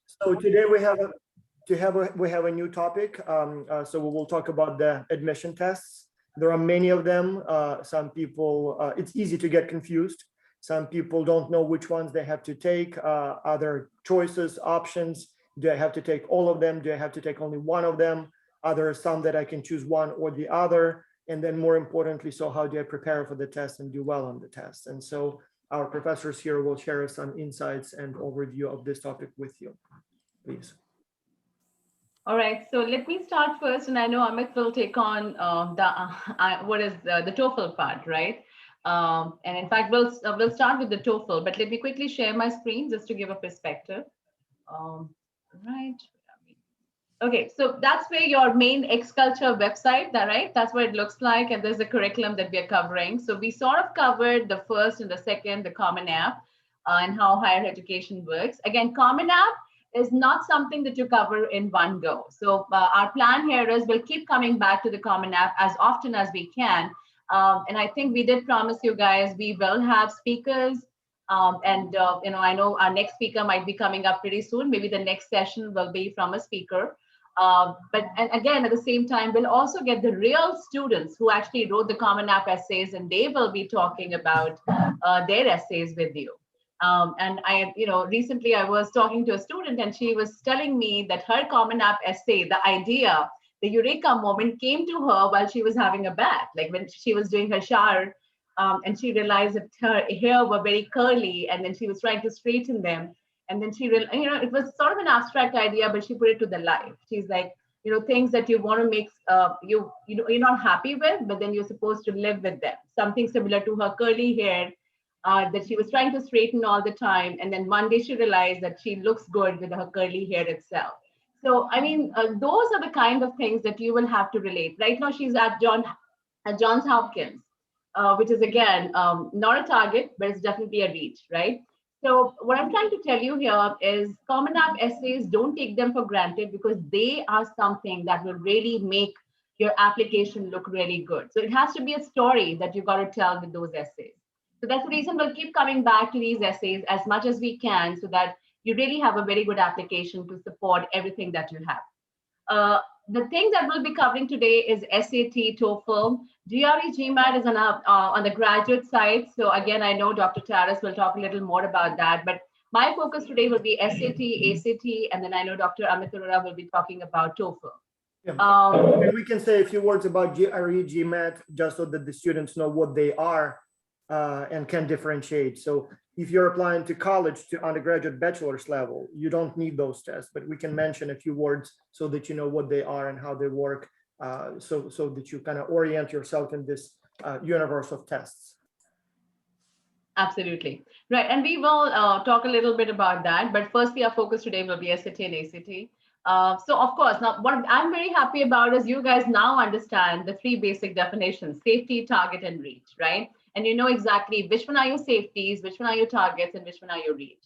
So today we have a new topic. So we will talk about the admission tests. There are many of them. Some people, it's easy to get confused. Some people don't know which ones they have to take. Other choices, options. Do I have to take all of them? Do I have to take only one of them? Are there some that I can choose one or the other? And then more importantly, so how do I prepare for the test and do well on the test? And so our professors here will share some insights and overview of this topic with you. Please. All right, so let me start first, and I know Amit will take on the TOEFL part, right? And in fact, we'll start with the TOEFL, but let me quickly share my screen just to give a perspective. Right. Okay, so that's where your main X-Culture website, right? That's what it looks like, and there's the curriculum that we are covering. So we sort of covered the first and the second, the Common App, and how higher education works. Again, Common App is not something that you cover in one go. So our plan here is we'll keep coming back to the Common App as often as we can. And I think we did promise you guys we will have speakers. I know our next speaker might be coming up pretty soon. Maybe the next session will be from a speaker. And again, at the same time, we'll also get the real students who actually wrote the Common App essays, and they will be talking about their essays with you. And recently I was talking to a student, and she was telling me that her Common App essay, the idea, the eureka moment came to her while she was having a bath, like when she was doing her shower, and she realized that her hair were very curly, and then she was trying to straighten them. And then it was sort of an abstract idea, but she put it to the life. She's like, things that you want to make, you're not happy with, but then you're supposed to live with them. Something similar to her curly hair that she was trying to straighten all the time. And then one day she realized that she looks good with her curly hair itself. So, those are the kind of things that you will have to relate. Right now, she's at Johns Hopkins, which is, again, not a target, but it's definitely a reach, right? So what I'm trying to tell you here is Common App essays, don't take them for granted, because they are something that will really make your application look really good. So it has to be a story that you've got to tell with those essays. So that's the reason we'll keep coming back to these essays as much as we can, so that you really have a very good application to support everything that you have. The thing that we'll be covering today is SAT, TOEFL. GRE GMAT is on the graduate side. So again, I know Dr. Taras will talk a little more about that, but my focus today will be SAT, ACT, and then I know Dr. Amit Arora will be talking about TOEFL. Yeah. And we can say a few words about GRE GMAT just so that the students know what they are and can differentiate. So if you're applying to college, to undergraduate bachelor's level, you don't need those tests, but we can mention a few words so that you know what they are and how they work, so that you kind of orient yourself in this universe of tests. Absolutely. Right. And we will talk a little bit about that. But firstly, our focus today will be SAT and ACT. So of course, now what I'm very happy about is you guys now understand the three basic definitions: safety, target, and reach, right? And you know exactly which one are your safeties, which one are your targets, and which one are your reach.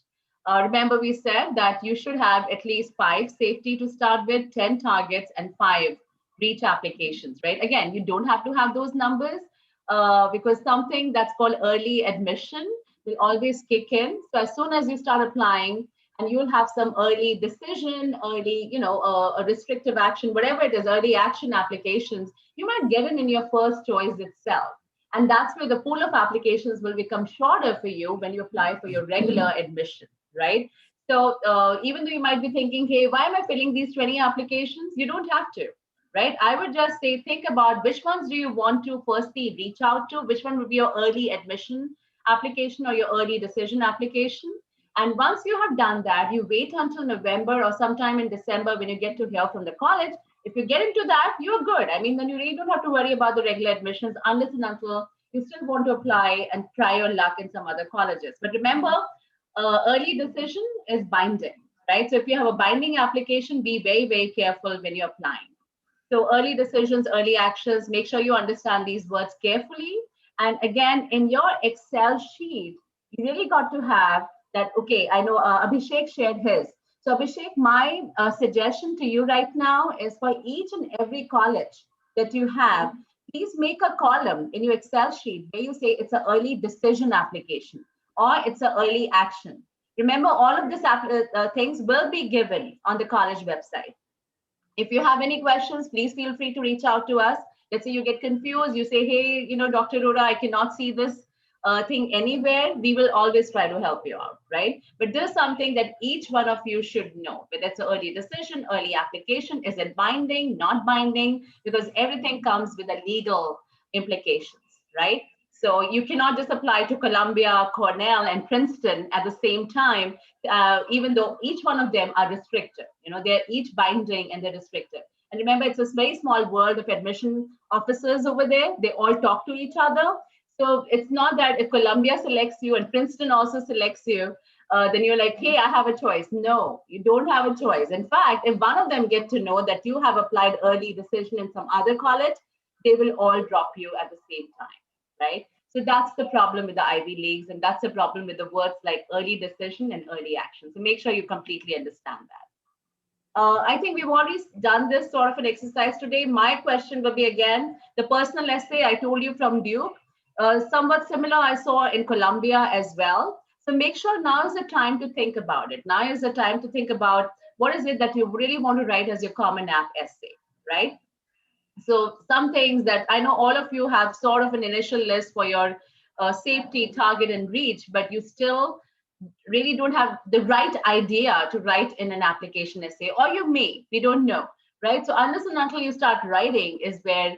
Remember, we said that you should have at least 5 safety to start with, 10 targets, and 5 reach applications, right? Again, you don't have to have those numbers because something that's called early admission will always kick in. So as soon as you start applying, and you'll have some early decision, early, a restrictive action, whatever it is, early action applications, you might get in your first choice itself. And that's where the pool of applications will become shorter for you when you apply for your regular admission, right? So even though you might be thinking, hey, why am I filling these 20 applications? You don't have to, right? I would just say, think about which ones do you want to firstly reach out to, which one would be your early admission application or your early decision application. And once you have done that, you wait until November or sometime in December when you get to hear from the college. If you get into that, you're good. I mean, then you really don't have to worry about the regular admissions unless and until you still want to apply and try your luck in some other colleges. But remember, early decision is binding, right? So if you have a binding application, be very, very careful when you're applying. So early decisions, early actions, make sure you understand these words carefully. And again, in your Excel sheet, you really got to have that, okay, I know Abhishek shared his. So Abhishek, my suggestion to you right now is for each and every college that you have, please make a column in your Excel sheet where you say it's an early decision application or it's an early action. Remember, all of these things will be given on the college website. If you have any questions, please feel free to reach out to us. Let's say you get confused, you say, hey, Dr. Rora, I cannot see this thing anywhere. We will always try to help you out, right? But there's something that each one of you should know, whether it's an early decision, early application, is it binding, not binding, because everything comes with a legal implications, right? So you cannot just apply to Columbia, Cornell, and Princeton at the same time, even though each one of them are restricted. They're each binding and they're restricted. And remember, it's a very small world of admission officers over there. They all talk to each other. So it's not that if Columbia selects you and Princeton also selects you, then you're like, hey, I have a choice. No, you don't have a choice. In fact, if one of them get to know that you have applied early decision in some other college, they will all drop you at the same time, right? So that's the problem with the Ivy Leagues, and that's the problem with the words like early decision and early action. So make sure you completely understand that. I think we've already done this sort of an exercise today. My question will be, again, the personal essay I told you from Duke, somewhat similar I saw in Columbia as well. So make sure now is the time to think about it. Now is the time to think about what is it that you really want to write as your Common App essay, right? So some things that I know all of you have sort of an initial list for your safety, target, and reach, but you still really don't have the right idea to write in an application essay, or you may, we don't know, right? So unless and until you start writing is where,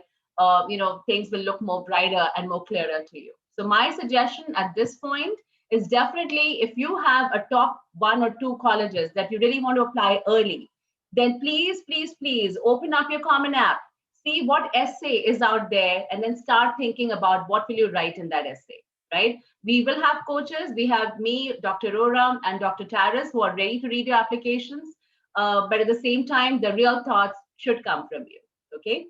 things will look more brighter and more clearer to you. So my suggestion at this point is definitely, if you have a top 1 or 2 colleges that you really want to apply early, then please, please, please open up your Common App, see what essay is out there, and then start thinking about what will you write in that essay, right? We will have coaches. We have me, Dr. Rora, and Dr. Taras, who are ready to read your applications. But at the same time, the real thoughts should come from you, okay?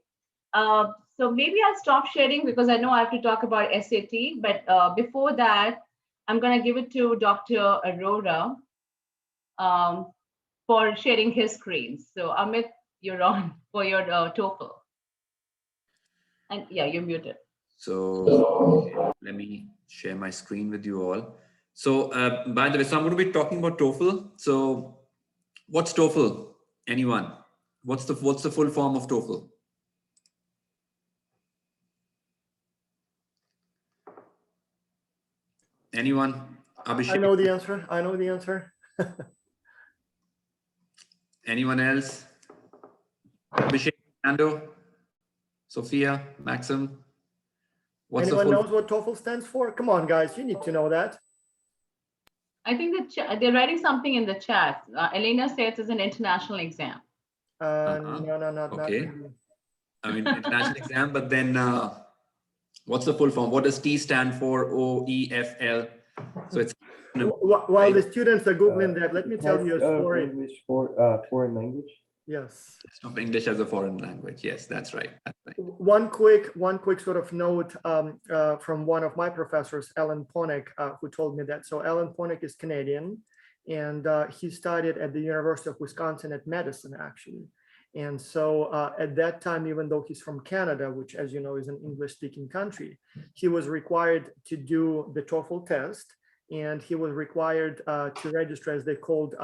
So maybe I'll stop sharing because I know I have to talk about SAT. But before that, I'm going to give it to Dr. Arora for sharing his screen. So Amit, you're on for your TOEFL. And yeah, you're muted. So let me share my screen with you all. So by the way, so I'm going to be talking about TOEFL. So what's TOEFL? Anyone? What's the full form of TOEFL? Anyone? Abhishek? I know the answer. I know the answer. Anyone else? Abhishek, Ando, Sophia, Maxim? What's Anyone knows what TOEFL stands for? Come on, guys, you need to know that. I think that they're writing something in the chat. Elena says it's an international exam. No, not okay. really. I mean, international exam, but then what's the full form? What does T stand for? OEFL. So it's while the students are Googling that, let me tell you a story. English for foreign language. Yes. of English as a foreign language. Yes, that's right. That's right. One quick sort of note from one of my professors, Alan Ponick, who told me that. So Alan Ponick is Canadian, and he studied at the University of Wisconsin at Madison, actually. And so at that time, even though he's from Canada, which, as you know, is an English-speaking country, he was required to do the TOEFL test, and he was required to register, as they called,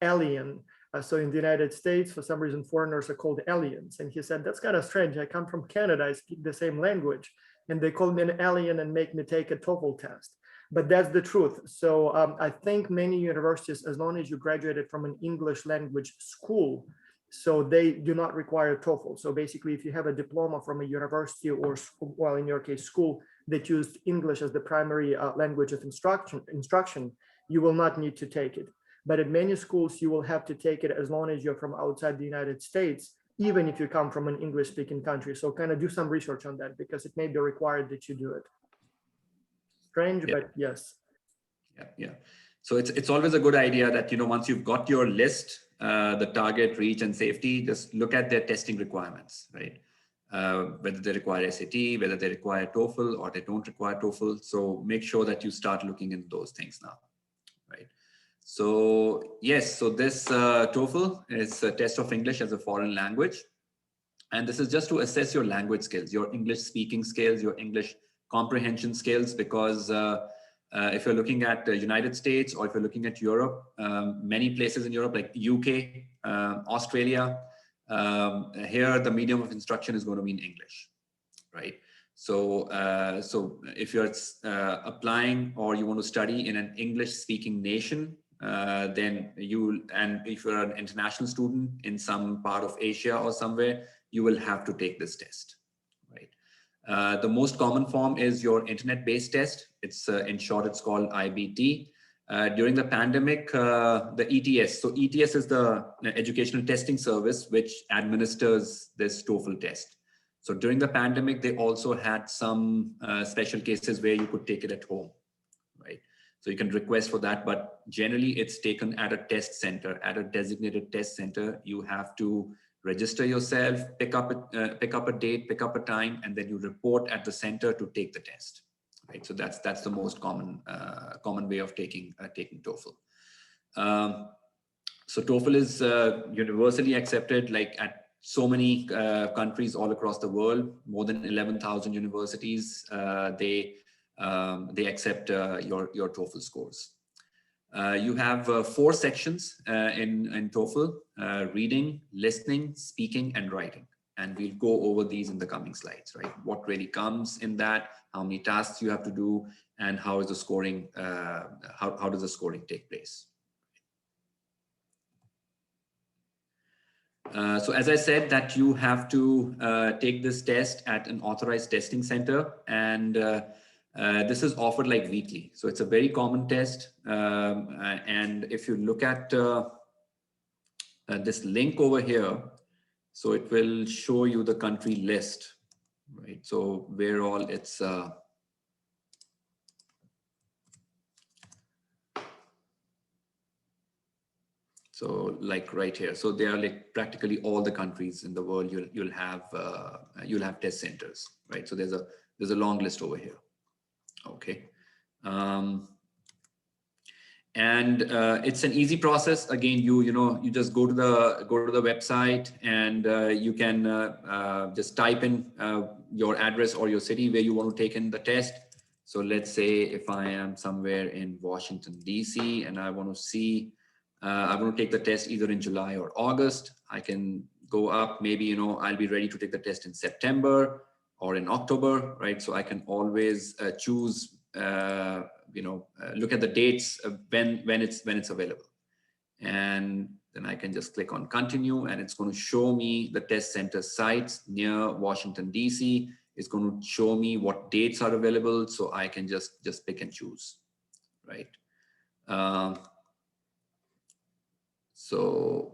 alien. So in the United States, for some reason, foreigners are called aliens. And he said, that's kind of strange. I come from Canada, I speak the same language, and they call me an alien and make me take a TOEFL test. But that's the truth. So I think many universities, as long as you graduated from an English language school, so they do not require TOEFL. So basically, if you have a diploma from a university or school, well, in your case, school that used English as the primary language of instruction, you will not need to take it. But at many schools, you will have to take it as long as you're from outside the United States, even if you come from an English-speaking country. So kind of do some research on that, because it may be required that you do it. Strange, yeah. But yes. Yeah. So it's always a good idea that, you know, once you've got your list, the target, reach, and safety, just look at their testing requirements, right? Whether they require SAT, whether they require TOEFL, or they don't require TOEFL. So make sure that you start looking into those things now, right? So yes, so this TOEFL is a test of English as a foreign language. And this is just to assess your language skills, your English speaking skills, your English comprehension skills, because If you're looking at the United States, or if you're looking at Europe, many places in Europe like UK, Australia, here the medium of instruction is going to be in English, right? So, so if you're applying or you want to study in an English-speaking nation, then and if you're an international student in some part of Asia or somewhere, you will have to take this test, right? The most common form is your internet-based test. It's in short, it's called IBT. During the pandemic, the ETS. So ETS is the educational testing service which administers this TOEFL test. So during the pandemic, they also had some special cases where you could take it at home, right? So you can request for that, but generally it's taken at a test center, at a designated test center. You have to register yourself, pick up a date, pick up a time, and then you report at the center to take the test, right? So that's the most common way of taking TOEFL. So TOEFL is universally accepted, like at so many countries all across the world. More than 11,000 universities, they accept your TOEFL scores. You have 4 sections in TOEFL: reading, listening, speaking, and writing. And we'll go over these in the coming slides, right? What really comes in that, how many tasks you have to do, and how is the scoring, how does the scoring take place? So as I said, that you have to take this test at an authorized testing center, and this is offered like weekly. So it's a very common test. And if you look at this link over here, so it will show you the country list, right? So where all it's so like right here. So they are like practically all the countries in the world. You'll have test centers, right? So there's a long list over here. Okay. And it's an easy process. Again, you just go to the website, and you can just type in your address or your city where you want to take in the test. So let's say if I am somewhere in Washington, DC, and I want to see, I want to take the test either in July or August, I can go up. Maybe, I'll be ready to take the test in September or in October, right? So I can always choose, look at the dates when it's available. And then I can just click on continue, and it's going to show me the test center sites near Washington, DC. It's going to show me what dates are available, so I can just pick and choose, right? So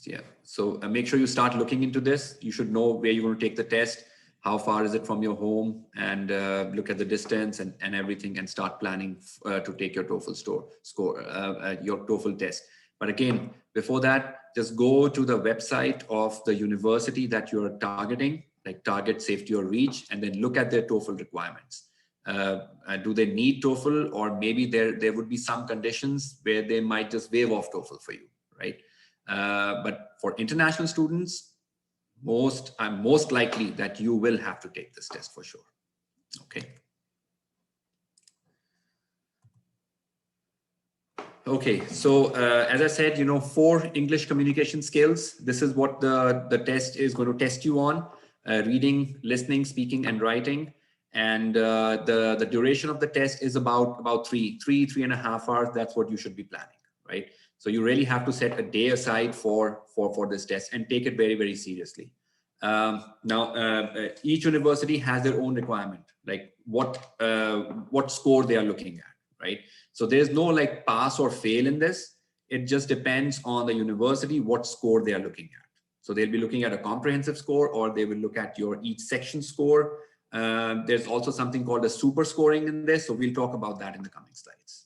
yeah, so make sure you start looking into this. You should know where you're going to take the test, how far is it from your home, and look at the distance and everything, and start planning to take your TOEFL your TOEFL test. But again, before that, just go to the website of the university that you're targeting, like target, safety, or reach, and then look at their TOEFL requirements. Do they need TOEFL, or maybe there would be some conditions where they might just waive off TOEFL for you, right? But for international students, most likely that you will have to take this test for sure. Okay. Okay, so as I said, 4 English communication skills. This is what the test is going to test you on: reading, listening, speaking, and writing. And the duration of the test is about 3.5 hours. That's what you should be planning, right? So you really have to set a day aside for this test and take it very, very seriously. Now, each university has their own requirement, like what score they are looking at, right? So there's no like pass or fail in this. It just depends on the university what score they are looking at. So they'll be looking at a comprehensive score, or they will look at your each section score. There's also something called a super scoring in this. So we'll talk about that in the coming slides.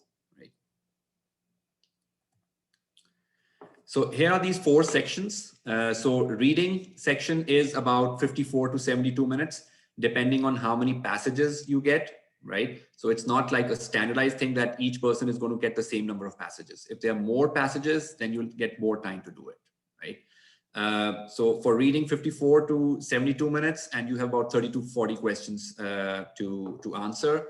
So here are these 4 sections. So reading section is about 54 to 72 minutes, depending on how many passages you get, right? So it's not like a standardized thing that each person is going to get the same number of passages. If there are more passages, then you'll get more time to do it, right? So for reading 54 to 72 minutes, and you have about 30 to 40 questions to answer.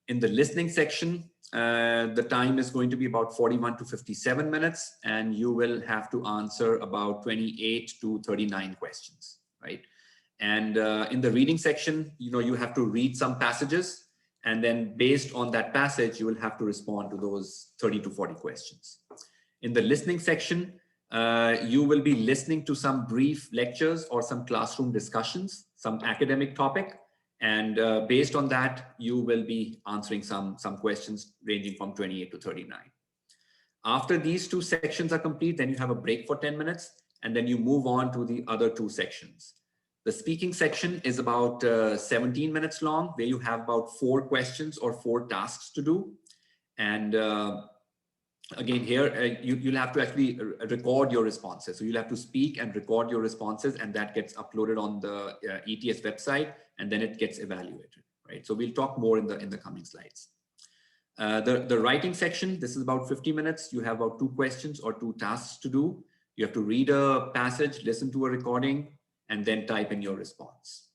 In the listening section, the time is going to be about 41 to 57 minutes, and you will have to answer about 28 to 39 questions, right? And in the reading section, you have to read some passages, and then based on that passage, you will have to respond to those 30 to 40 questions. In the listening section, you will be listening to some brief lectures or some classroom discussions, some academic topic, and based on that, you will be answering some questions ranging from 28 to 39. After these two sections are complete, then you have a break for 10 minutes, and then you move on to the other two sections. The speaking section is about 17 minutes long, where you have about 4 questions or 4 tasks to do. And again, here you'll have to actually record your responses. So you'll have to speak and record your responses, and that gets uploaded on the ETS website, and then it gets evaluated, right? So we'll talk more in the coming slides. The writing section, this is about 50 minutes. You have about 2 questions or 2 tasks to do. You have to read a passage, listen to a recording, and then type in your response,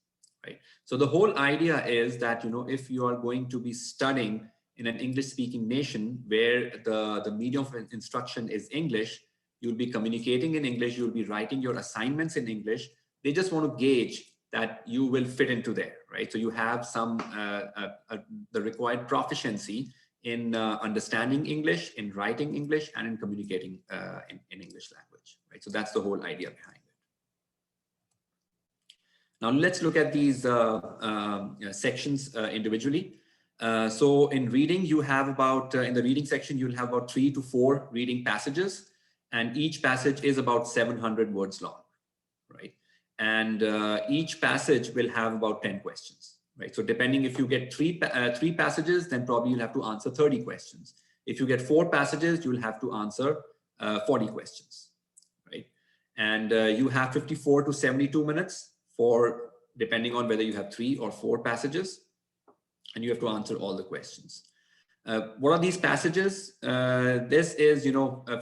right? So the whole idea is that, if you are going to be studying in an English-speaking nation where the medium of instruction is English, you'll be communicating in English, you'll be writing your assignments in English. They just want to gauge that you will fit into there, right? So you have some the required proficiency in understanding English, in writing English, and in communicating in English language, right? So that's the whole idea behind it. Now let's look at these sections individually. So in reading, you have about, in the reading section, you'll have about 3 to 4 reading passages, and each passage is about 700 words long, right? And each passage will have about 10 questions, right? So depending, if you get three passages, then probably you'll have to answer 30 questions. If you get 4 passages, you'll have to answer 40 questions, right? And you have 54 to 72 minutes for, depending on whether you have 3 or 4 passages, and you have to answer all the questions. What are these passages? This is,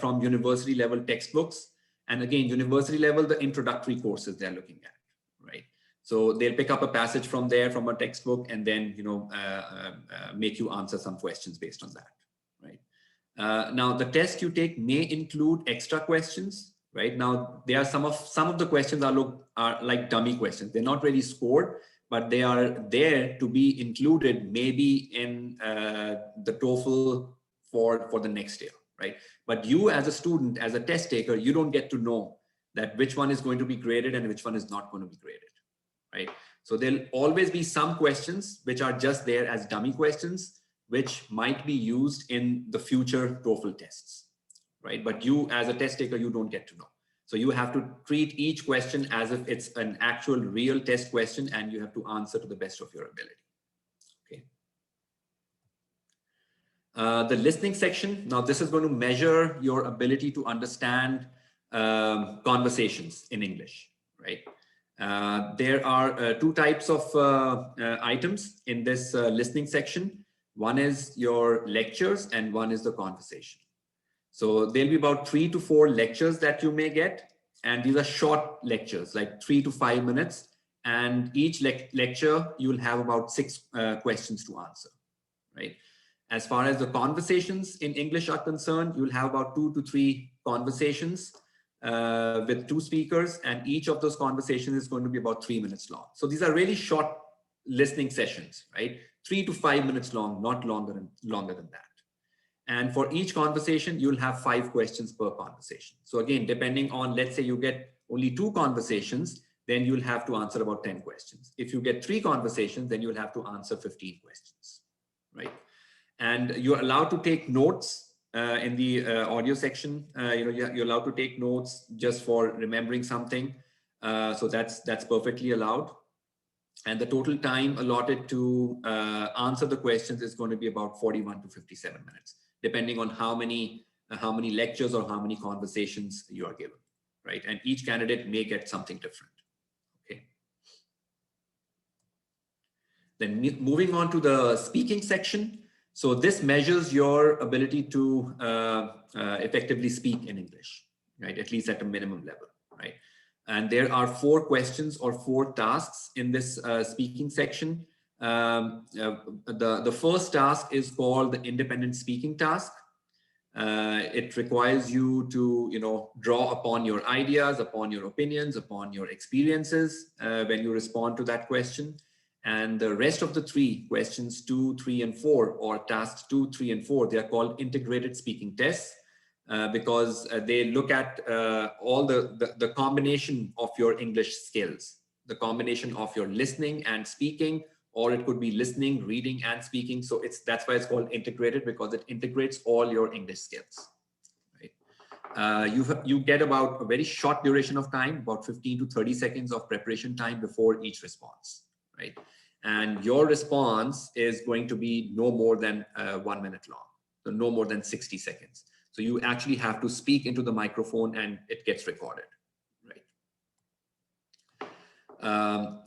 from university level textbooks. And again, university level, the introductory courses they're looking at, right? So they'll pick up a passage from there, from a textbook, and then, make you answer some questions based on that, right? Now, the test you take may include extra questions, right? Now, there are some of the questions are like dummy questions. They're not really scored, but they are there to be included maybe in the TOEFL for the next year, right? But you as a student, as a test taker, you don't get to know that which one is going to be graded and which one is not going to be graded, right? So there'll always be some questions which are just there as dummy questions, which might be used in the future TOEFL tests, right? But you as a test taker, you don't get to know. So you have to treat each question as if it's an actual real test question, and you have to answer to the best of your ability. Okay. The listening section. Now this is going to measure your ability to understand conversations in English, right? There are 2 types of items in this listening section. One is your lectures and one is the conversation. So there'll be about 3 to 4 lectures that you may get. And these are short lectures, like 3 to 5 minutes. And each lecture, you'll have about 6 questions to answer, right? As far as the conversations in English are concerned, you'll have about 2 to 3 conversations with 2 speakers. And each of those conversations is going to be about 3 minutes long. So these are really short listening sessions, right? 3 to 5 minutes long, not longer than that. And for each conversation, you'll have 5 questions per conversation. So again, depending on, let's say you get only 2 conversations, then you'll have to answer about 10 questions. If you get 3 conversations, then you'll have to answer 15 questions, right? And you're allowed to take notes in the audio section. You're allowed to take notes just for remembering something. So that's perfectly allowed. And the total time allotted to answer the questions is going to be about 41 to 57 minutes. Depending on how many lectures or how many conversations you are given, right? And each candidate may get something different, okay? Then moving on to the speaking section. So this measures your ability to effectively speak in English, right? At least at a minimum level, right? And there are 4 questions or 4 tasks in this speaking section. The first task is called the independent speaking task. It requires you to, draw upon your ideas, upon your opinions, upon your experiences when you respond to that question. And the rest of the 3 questions, 2, 3, and 4, or tasks 2, 3, and 4, they are called integrated speaking tests because they look at all the combination of your English skills, the combination of your listening and speaking, or it could be listening, reading, and speaking. So that's why it's called integrated, because it integrates all your English skills. Right? You get about a very short duration of time, about 15 to 30 seconds of preparation time before each response. Right? And your response is going to be no more than 1 minute long, so no more than 60 seconds. So you actually have to speak into the microphone and it gets recorded. It'll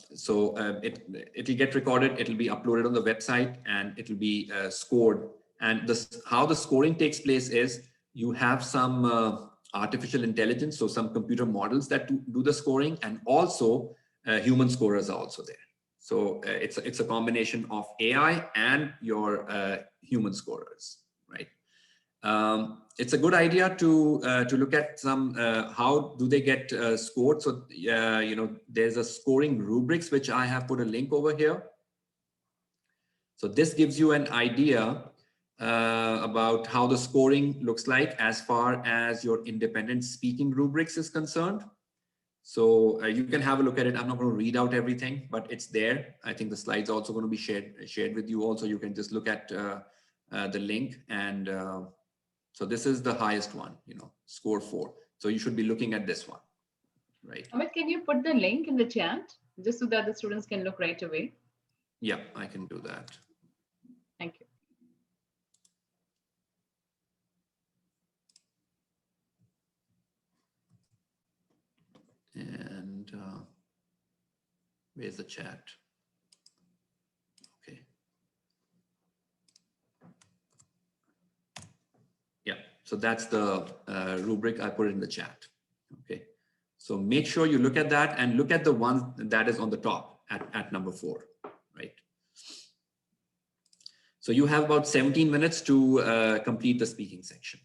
get recorded, it'll be uploaded on the website, and it'll be scored. And how the scoring takes place is you have some artificial intelligence, so some computer models that do the scoring, and also human scorers are also there. So it's a combination of AI and your human scorers, right? It's a good idea to look at some how do they get scored. So there's a scoring rubrics which I have put a link over here. So this gives you an idea about how the scoring looks like as far as your independent speaking rubrics is concerned. So you can have a look at it. I'm not going to read out everything, but it's there. I think the slides are also going to be shared with you. Also, you can just look at the link, and so this is the highest one, score 4. So you should be looking at this one, right? Amit, can you put the link in the chat just so that the students can look right away? Yeah, I can do that. Thank you. And where's the chat? Okay. Yeah, so that's the rubric. I put it in the chat. Okay, so make sure you look at that and look at the one that is on the top at number 4, right? So you have about 17 minutes to complete the speaking section,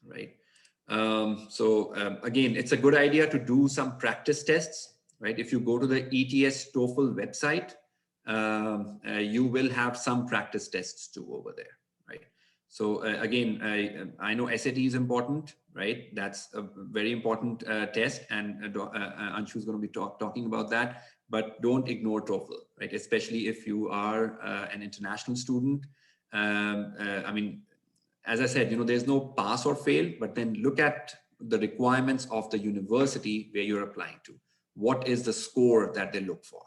right? Again, it's a good idea to do some practice tests, right? If you go to the ETS TOEFL website, you will have some practice tests too over there, right? So again, I know SAT is important, right? That's a very important test, and Anshu is going to be talking about that, but don't ignore TOEFL, right? Especially if you are an international student. I mean, as I said, there's no pass or fail, but then look at the requirements of the university where you're applying to. What is the score that they look for,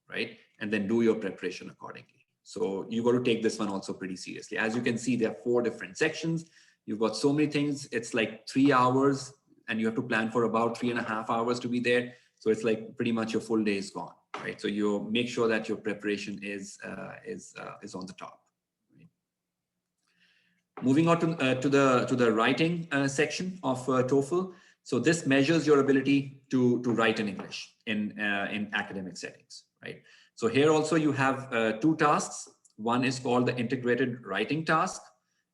right? And then do your preparation accordingly. So you got to take this one also pretty seriously. As you can see, there are 4 different sections. You've got so many things. It's like 3 hours, and you have to plan for about 3.5 hours to be there. So it's like pretty much your full day is gone, right? So you make sure that your preparation is on the top. Moving on to the writing section of TOEFL. So this measures your ability to write in English in academic settings, right? So here also you have 2 tasks. One is called the integrated writing task.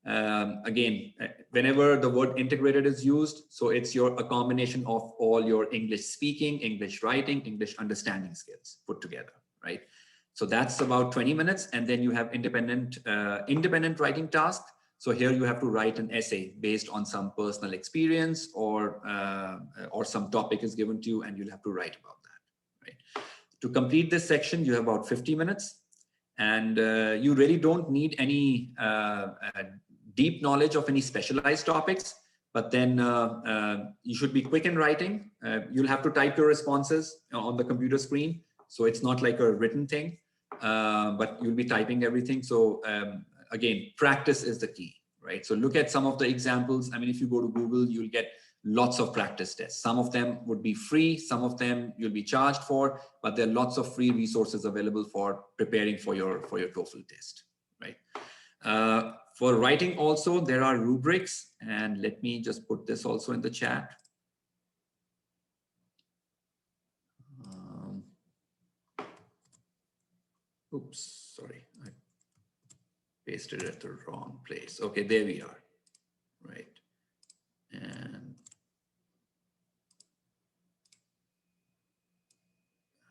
Again, whenever the word integrated is used, so it's a combination of all your English speaking, English writing, English understanding skills put together, right? So that's about 20 minutes, and then you have independent writing task. So here you have to write an essay based on some personal experience or some topic is given to you, and you'll have to write about that, right? To complete this section, you have about 50 minutes, and you really don't need any deep knowledge of any specialized topics, but then you should be quick in writing. You'll have to type your responses on the computer screen. So it's not like a written thing, but you'll be typing everything. So again, practice is the key, right? So look at some of the examples. I mean, if you go to Google, you'll get lots of practice tests. Some of them would be free, some of them you'll be charged for, but there are lots of free resources available for preparing for your TOEFL test, right? For writing also, there are rubrics, and let me just put this also in the chat. Oops, sorry, I pasted it at the wrong place. Okay, there we are, right? And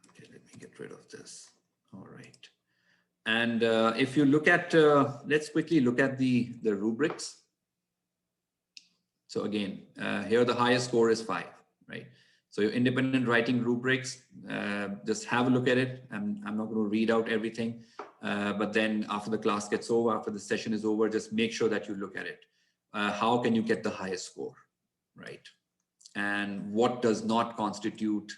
okay, let me get rid of this. All right. And if you look at, let's quickly look at the rubrics. So again, here the highest score is 5, right? So your independent writing rubrics, just have a look at it. I'm not going to read out everything, but then after the class gets over, after the session is over, just make sure that you look at it. How can you get the highest score, right? And what does not constitute,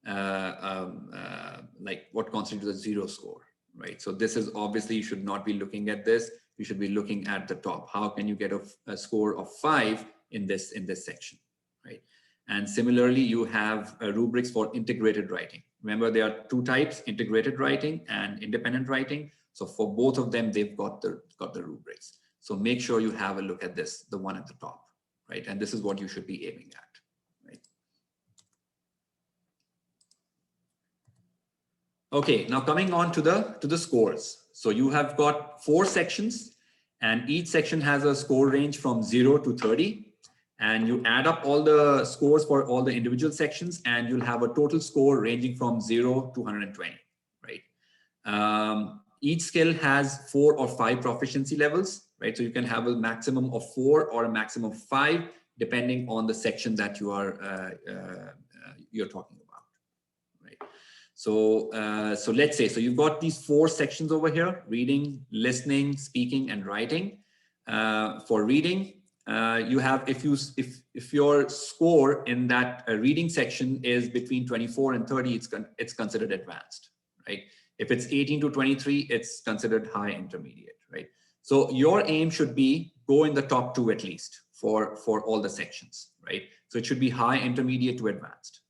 like what constitutes a 0 score, right? So this is obviously, you should not be looking at this. You should be looking at the top. How can you get a score of 5 in this section, right? And similarly, you have rubrics for integrated writing. Remember, there are 2 types: integrated writing and independent writing. So for both of them, they've got the rubrics. So make sure you have a look at this, the one at the top, right? And this is what you should be aiming at, right? Okay, now coming on to the scores. So you have got 4 sections, and each section has a score range from 0 to 30. And you add up all the scores for all the individual sections, and you'll have a total score ranging from 0 to 120, right? Each skill has 4 or 5 proficiency levels, right? So you can have a maximum of 4 or a maximum of 5, depending on the section that you are you're talking about, right? So, so let's say, so you've got these 4 sections over here: reading, listening, speaking, and writing. For reading, you have, if your score in that reading section is between 24 and 30, it's considered advanced, right? If it's 18 to 23, it's considered high intermediate, right? So your aim should be go in the top 2 at least for all the sections, right? So it should be high intermediate to advanced,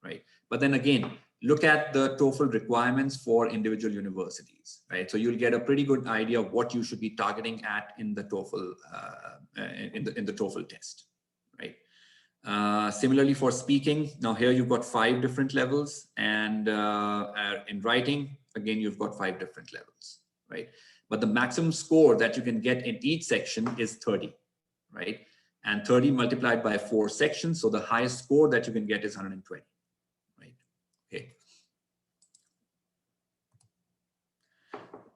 right? But then again, look at the TOEFL requirements for individual universities, right? So you'll get a pretty good idea of what you should be targeting at in the TOEFL, in the TOEFL test, right? Similarly for speaking, now here you've got 5 different levels, and in writing, again, you've got 5 different levels, right? But the maximum score that you can get in each section is 30, right? And 30 multiplied by 4 sections, so the highest score that you can get is 120. Okay.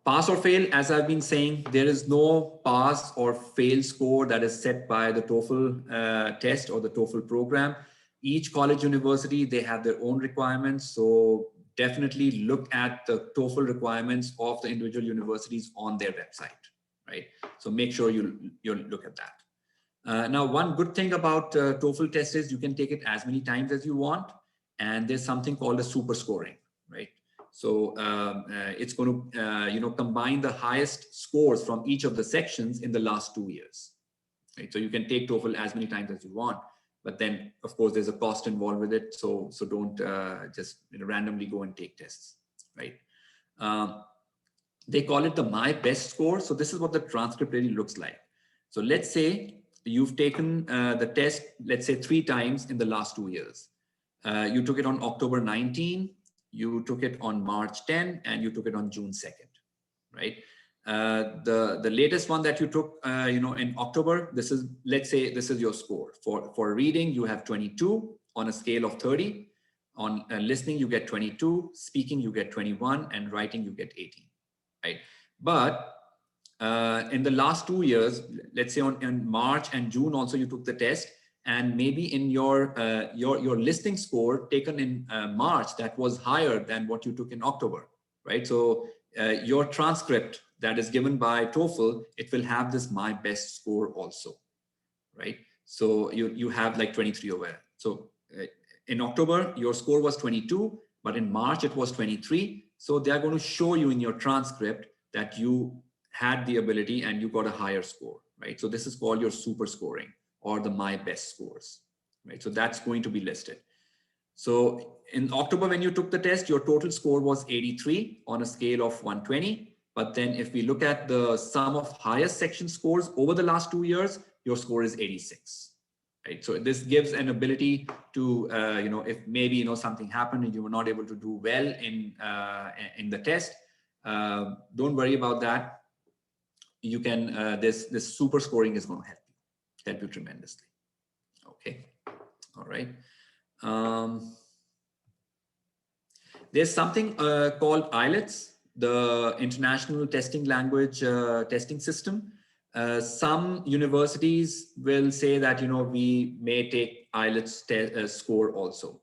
Pass or fail, as I've been saying, there is no pass or fail score that is set by the TOEFL test or the TOEFL program. Each college university, they have their own requirements. So definitely look at the TOEFL requirements of the individual universities on their website, right? So make sure you look at that. Now, one good thing about TOEFL test is you can take it as many times as you want. And there's something called a super scoring, right? So it's going to, combine the highest scores from each of the sections in the last 2 years, right? So you can take TOEFL as many times as you want, but then of course there's a cost involved with it. So don't just randomly go and take tests, right? They call it the My Best score. So this is what the transcript really looks like. So let's say you've taken the test, let's say 3 times in the last 2 years. You took it on October 19, you took it on March 10, and you took it on June 2nd, right? The latest one that you took, in October, this is, let's say this is your score. For reading, you have 22 on a scale of 30. On listening, you get 22, speaking, you get 21, and writing, you get 18, right? But in the last 2 years, let's say in March and June also you took the test, and maybe in your listening score taken in March, that was higher than what you took in October, right? So your transcript that is given by TOEFL, it will have this My Best score also, right? So you have like 23 over there. So in October, your score was 22, but in March it was 23. So they're going to show you in your transcript that you had the ability and you got a higher score, right? So this is called your super scoring, or the My Best scores, right? So that's going to be listed. So in October, when you took the test, your total score was 83 on a scale of 120. But then if we look at the sum of highest section scores over the last 2 years, your score is 86, right? So this gives an ability to, if maybe, something happened and you were not able to do well in the test, Don't worry about that. You can, this super scoring is going to help you tremendously. Okay. All right. There's something called IELTS, the International Testing Language Testing System. Some universities will say that, we may take IELTS score also.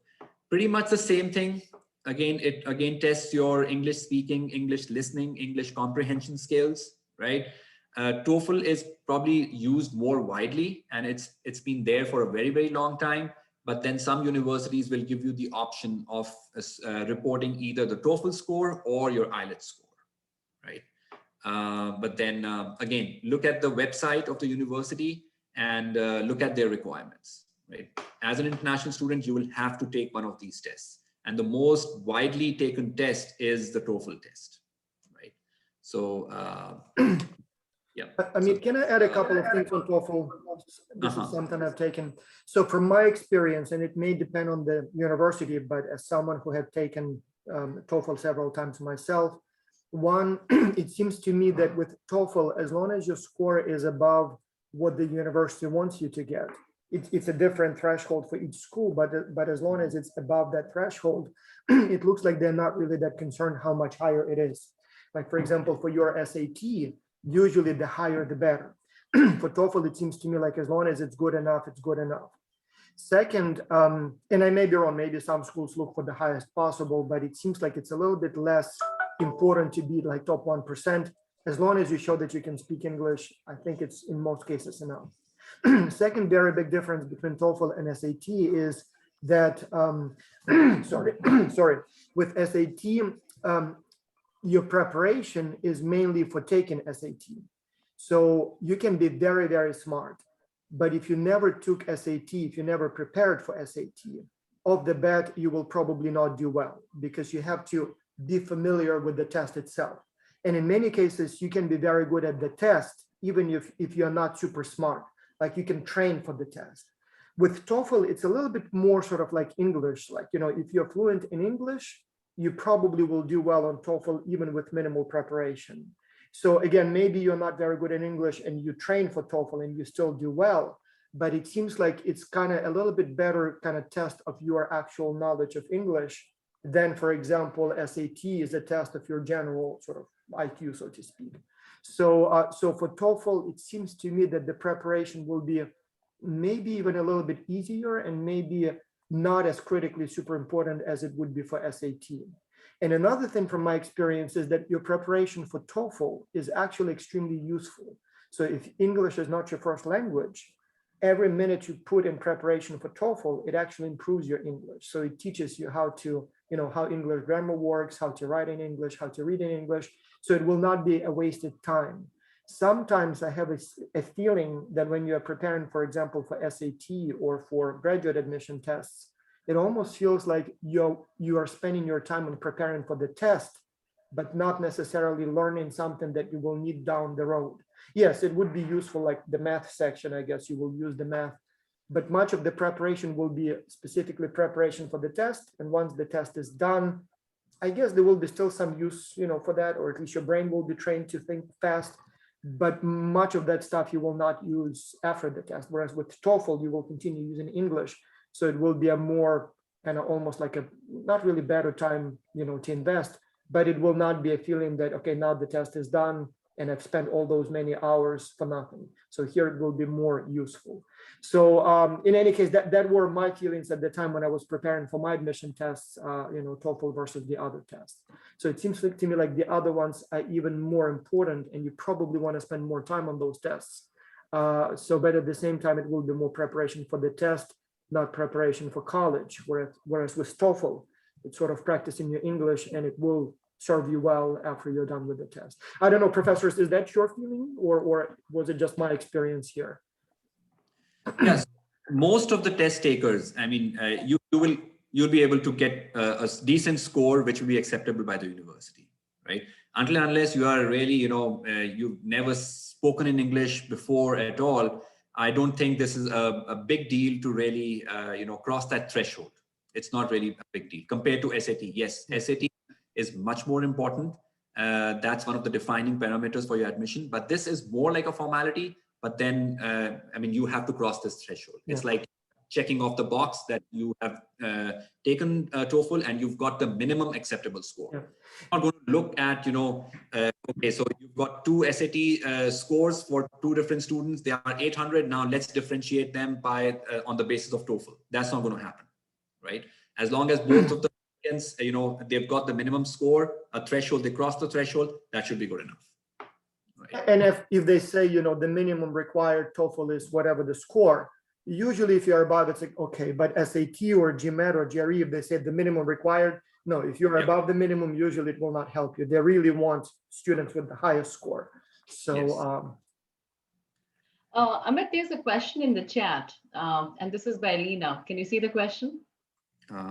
Pretty much the same thing. Again, it tests your English speaking, English listening, English comprehension skills, right? TOEFL is probably used more widely, and it's been there for a very, very long time. But then some universities will give you the option of reporting either the TOEFL score or your IELTS score, right? But then again, look at the website of the university and look at their requirements, right? As an international student, you will have to take one of these tests. And the most widely taken test is the TOEFL test, right? So, yeah. I mean, can I add a couple of things on TOEFL? This is something I've taken. So from my experience, and it may depend on the university, but as someone who had taken TOEFL several times myself, one, it seems to me that with TOEFL, as long as your score is above what the university wants you to get, it's a different threshold for each school, but as long as it's above that threshold, it looks like they're not really that concerned how much higher it is. Like, for example, for your SAT, usually the higher the better. For TOEFL, it seems to me like as long as it's good enough, it's good enough. Second, and I may be wrong, maybe some schools look for the highest possible, but it seems like it's a little bit less important to be like top 1%. As long as you show that you can speak English, I think it's in most cases enough. Second very big difference between TOEFL and SAT is that, sorry, with SAT, your preparation is mainly for taking SAT. So you can be very, very smart. But if you never took SAT, if you never prepared for SAT, off the bat, you will probably not do well because you have to be familiar with the test itself. And in many cases, you can be very good at the test, even if you're not super smart, like you can train for the test. With TOEFL, it's a little bit more sort of like English, like, if you're fluent in English, you probably will do well on TOEFL, even with minimal preparation. So again, maybe you're not very good in English and you train for TOEFL and you still do well, but it seems like it's kind of a little bit better kind of test of your actual knowledge of English than, for example, SAT is a test of your general sort of IQ, so to speak. So, so for TOEFL, it seems to me that the preparation will be maybe even a little bit easier and maybe not as critically super important as it would be for SAT. And another thing from my experience is that your preparation for TOEFL is actually extremely useful. So if English is not your first language, every minute you put in preparation for TOEFL, it actually improves your English. So it teaches you how to, how English grammar works, how to write in English, how to read in English. So it will not be a wasted time. Sometimes I have a feeling that when you are preparing, for example, for SAT or for graduate admission tests, it almost feels like you are spending your time on preparing for the test, but not necessarily learning something that you will need down the road. Yes, it would be useful, like the math section, I guess you will use the math, but much of the preparation will be specifically preparation for the test. And once the test is done, I guess there will be still some use, for that, or at least your brain will be trained to think fast. But much of that stuff you will not use after the test. Whereas with TOEFL, you will continue using English. So it will be a more kind of almost like a not really better time, to invest, but it will not be a feeling that, okay, now the test is done and I've spent all those many hours for nothing. So here it will be more useful. So in any case, that were my feelings at the time when I was preparing for my admission tests, TOEFL versus the other tests. So it seems to me like the other ones are even more important and you probably want to spend more time on those tests. But at the same time, it will be more preparation for the test, not preparation for college. Whereas with TOEFL, it's sort of practicing your English and it will serve you well after you're done with the test. I don't know, professors, is that your feeling or was it just my experience here? Yes, most of the test takers, I mean, you'll be able to get a decent score, which will be acceptable by the university, right? Until and unless you are really, you've never spoken in English before at all, I don't think this is a big deal to really, cross that threshold. It's not really a big deal compared to SAT. Yes, SAT is much more important. That's one of the defining parameters for your admission. But this is more like a formality. But then, I mean, you have to cross this threshold. It's like checking off the box that you have taken TOEFL and you've got the minimum acceptable score. Yeah. I'm not going to look at, okay, so you've got two SAT scores for two different students. They are 800. Now let's differentiate them by on the basis of TOEFL. That's not going to happen, right? As long as both of the applicants, they've got the minimum score, a threshold, they cross the threshold, that should be good enough. Right? And if they say, the minimum required TOEFL is whatever the score, usually if you're above, it's like, okay, but SAT or GMAT or GRE, if they say the minimum required, no, if you're above the minimum, usually it will not help you. They really want students with the highest score. So, Yes. Amit, there's a question in the chat, and this is by Lena. Can you see the question? Let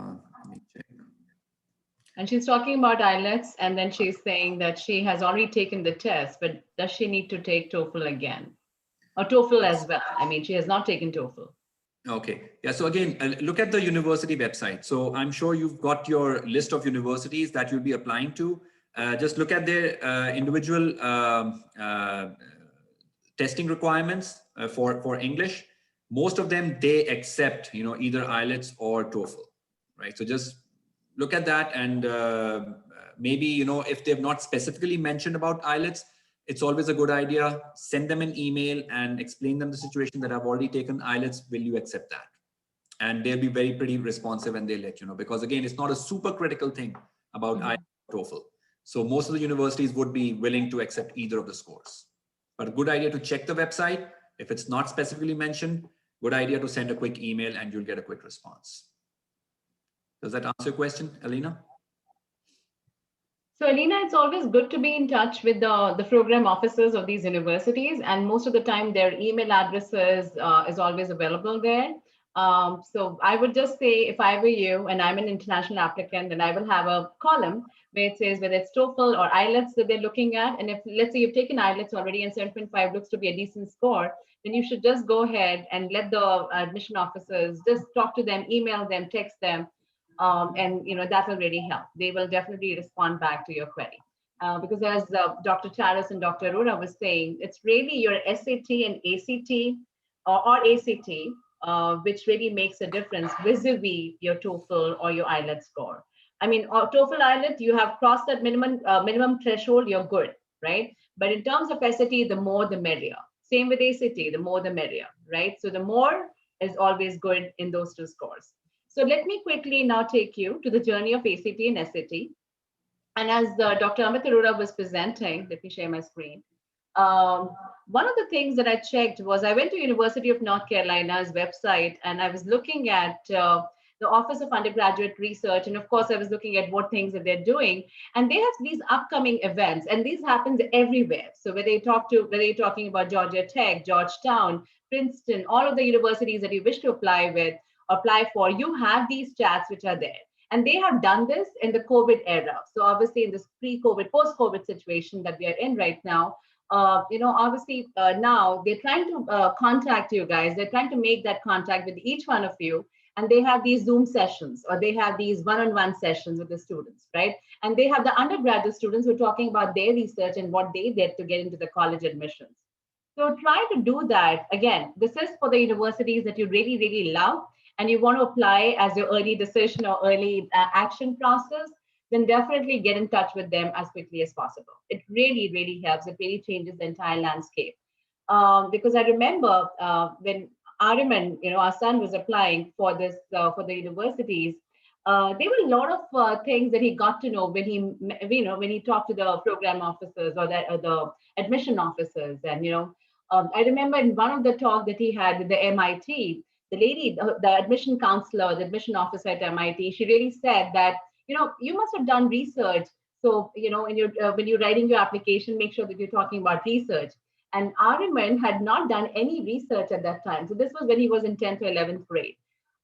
me check. And she's talking about IELTS, and then she's saying that she has already taken the test, but does she need to take TOEFL again? Or TOEFL as well? I mean, she has not taken TOEFL. Okay. Yeah. So again, look at the university website. So I'm sure you've got your list of universities that you'll be applying to. Just look at their individual testing requirements for English. Most of them, they accept, either IELTS or TOEFL, right? So just look at that, and maybe, if they've not specifically mentioned about IELTS, it's always a good idea. Send them an email and explain them the situation that I've already taken IELTS. Will you accept that? And they'll be pretty responsive, and they'll let you know, because again, it's not a super critical thing about IELTS or TOEFL. So most of the universities would be willing to accept either of the scores. But a good idea to check the website. If it's not specifically mentioned, good idea to send a quick email and you'll get a quick response. Does that answer your question, Alina? So Alina, it's always good to be in touch with the program officers of these universities, and most of the time their email addresses is always available there. So I would just say, if I were you and I'm an international applicant, then I will have a column where it says whether it's TOEFL or IELTS that they're looking at. And if, let's say, you've taken IELTS already and 7.5 looks to be a decent score, then you should just go ahead and let the admission officers just talk to them, email them, text them. And that will really help. They will definitely respond back to your query. Because as Dr. Charas and Dr. Arora was saying, it's really your SAT and ACT or ACT, which really makes a difference vis-a-vis your TOEFL or your IELTS score. I mean, TOEFL, IELTS, you have crossed that minimum threshold, you're good, right? But in terms of SAT, the more the merrier. Same with ACT, the more the merrier, right? So the more is always good in those two scores. So let me quickly now take you to the journey of ACT and SAT. And as Dr. Amit Arora was presenting, let me share my screen. One of the things that I checked was I went to University of North Carolina's website, and I was looking at the Office of Undergraduate Research. And of course, I was looking at what things that they're doing. And they have these upcoming events, and these happens everywhere. So whether you're talking about Georgia Tech, Georgetown, Princeton, all of the universities that you wish to apply for, you have these chats which are there. And they have done this in the COVID era. So obviously in this pre-COVID, post-COVID situation that we are in right now, obviously now they're trying to contact you guys. They're trying to make that contact with each one of you. And they have these Zoom sessions, or they have these one-on-one sessions with the students, right? And they have the undergraduate students who are talking about their research and what they did to get into the college admissions. So try to do that. Again, this is for the universities that you really, really love, and you want to apply as your early decision or early action process, then definitely get in touch with them as quickly as possible. It really, really helps. It really changes the entire landscape. Because I remember when Ariman, our son, was applying for this for the universities, there were a lot of things that he got to know when he talked to the program officers or the admission officers. And I remember in one of the talk that he had with the MIT, the lady, the admission counselor, the admission officer at MIT, she really said that, you must have done research. So, when you're writing your application, make sure that you're talking about research. And Ariman had not done any research at that time. So this was when he was in 10th or 11th grade.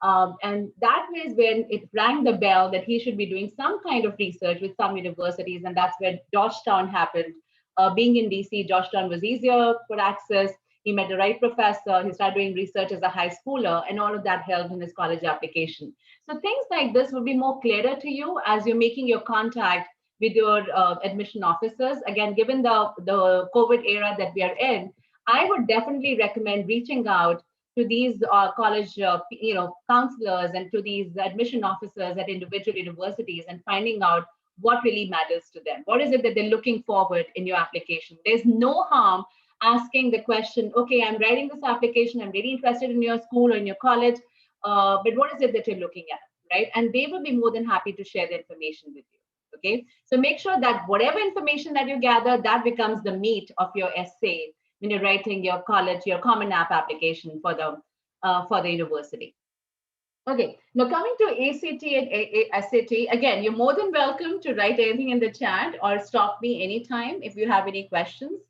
And that was when it rang the bell that he should be doing some kind of research with some universities. And that's where Georgetown happened. Being in DC, Georgetown was easier for access. He met the right professor. He started doing research as a high schooler, and all of that helped in his college application. So things like this will be more clearer to you as you're making your contact with your admission officers. Again, given the COVID era that we are in, I would definitely recommend reaching out to these college counselors and to these admission officers at individual universities and finding out what really matters to them. What is it that they're looking forward in your application? There's no harm asking the question, okay, I'm writing this application, I'm really interested in your school or in your college, but what is it that you're looking at, right? And they will be more than happy to share the information with you, okay? So make sure that whatever information that you gather, that becomes the meat of your essay when you're writing your college, your Common App application for the university. Okay, now coming to ACT and SAT, again, you're more than welcome to write anything in the chat or stop me anytime if you have any questions.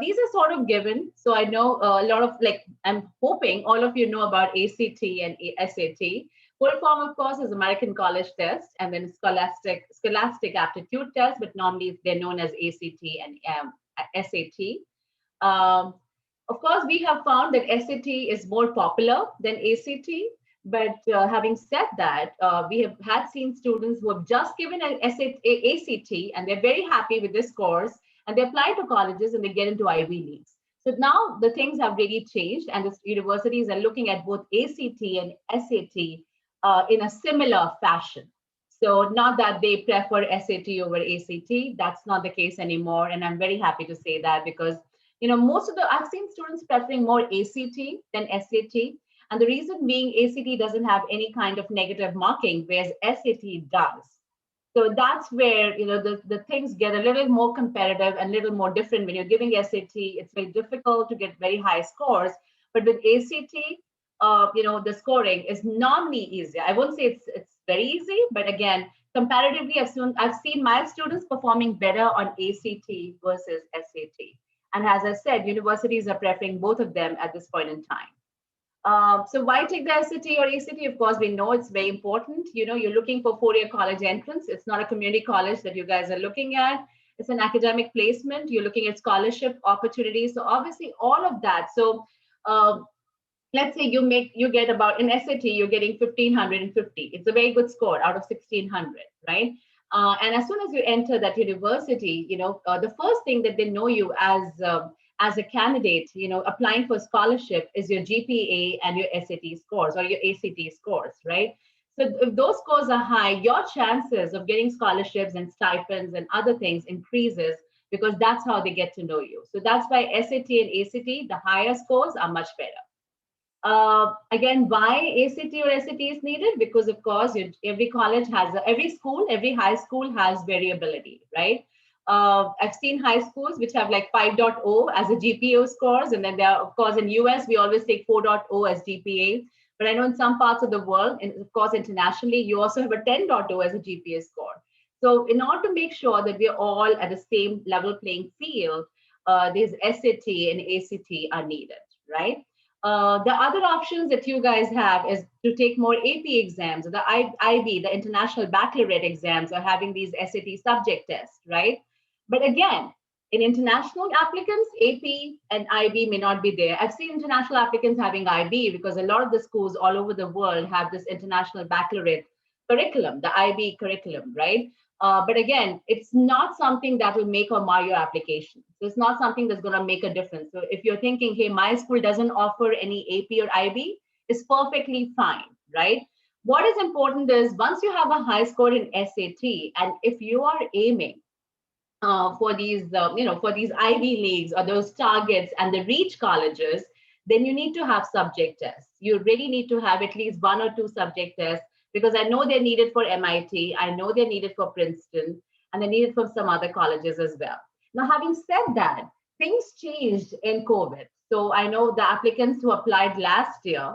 These are sort of given. So I know a lot of, I'm hoping all of you know about ACT and SAT. Full form, of course, is American College Test and then Scholastic Aptitude Test, but normally they're known as ACT and SAT. Of course, we have found that SAT is more popular than ACT. But having said that, we have seen students who have just given an ACT and they're very happy with this course and they apply to colleges and they get into Ivy Leagues. So now the things have really changed and the universities are looking at both ACT and SAT in a similar fashion. So not that they prefer SAT over ACT, that's not the case anymore. And I'm very happy to say that because, I've seen students preferring more ACT than SAT. And the reason being ACT doesn't have any kind of negative marking, whereas SAT does. So that's where, the things get a little more competitive and a little more different. When you're giving SAT, it's very difficult to get very high scores. But with ACT, the scoring is normally easier. I won't say it's very easy, but again, comparatively, I've seen my students performing better on ACT versus SAT. And as I said, universities are preferring both of them at this point in time. So why take the SAT or ACT? Of course, we know it's very important. You're looking for four-year college entrance. It's not a community college that you guys are looking at. It's an academic placement. You're looking at scholarship opportunities. So obviously all of that. So let's say you get about, in SAT, you're getting 1,550. It's a very good score out of 1,600, right? And as soon as you enter that university, the first thing that they know you as a candidate, applying for scholarship is your GPA and your SAT scores or your ACT scores, right? So if those scores are high, your chances of getting scholarships and stipends and other things increases because that's how they get to know you. So that's why SAT and ACT, the higher scores are much better. Again, why ACT or SAT is needed? Because of course, every college has, every high school has variability, right? I've seen high schools which have like 5.0 as a GPA scores. And then there are, of course, in US, we always take 4.0 as GPA. But I know in some parts of the world, and of course, internationally, you also have a 10.0 as a GPA score. So in order to make sure that we're all at the same level playing field, these SAT and ACT are needed, right? The other options that you guys have is to take more AP exams, the IB, the International Baccalaureate exams, or having these SAT subject tests, right? But again, in international applicants, AP and IB may not be there. I've seen international applicants having IB because a lot of the schools all over the world have this International Baccalaureate curriculum, the IB curriculum, right? But again, it's not something that will make or mar your application. So it's not something that's going to make a difference. So if you're thinking, hey, my school doesn't offer any AP or IB, it's perfectly fine, right? What is important is once you have a high score in SAT, and if you are aiming for these, for these Ivy Leagues or those targets and the reach colleges, then you need to have subject tests. You really need to have at least 1 or 2 subject tests, because I know they're needed for MIT, I know they're needed for Princeton, and they're needed for some other colleges as well. Now, having said that, things changed in COVID. So I know the applicants who applied last year,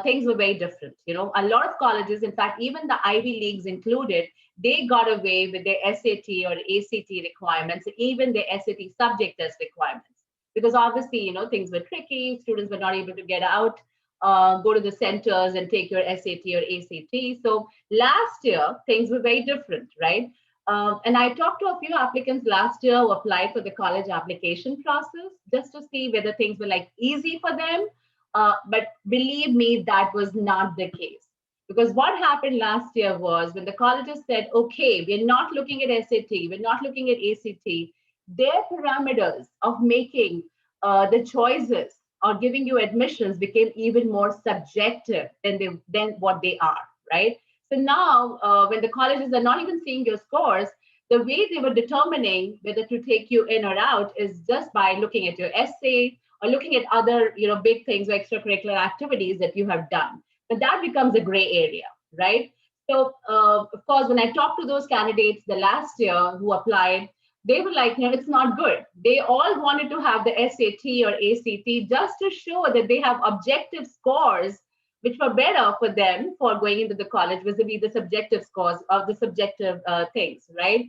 things were very different. A lot of colleges, in fact, even the Ivy Leagues included, they got away with their SAT or ACT requirements, even their SAT subject test requirements. Because obviously, things were tricky, students were not able to get out, go to the centers and take your SAT or ACT. So last year, things were very different, right? And I talked to a few applicants last year who applied for the college application process just to see whether things were like easy for them. But believe me, that was not the case. Because what happened last year was when the colleges said, okay, we're not looking at SAT, we're not looking at ACT, their parameters of making the choices or giving you admissions became even more subjective than what they are, right? So now, when the colleges are not even seeing your scores, the way they were determining whether to take you in or out is just by looking at your essay or looking at other, big things or extracurricular activities that you have done. But that becomes a gray area, right? So, of course, when I talked to those candidates the last year who applied, they were like, it's not good. They all wanted to have the SAT or ACT just to show that they have objective scores which were better for them for going into the college vis-a-vis the subjective scores of the subjective things, right?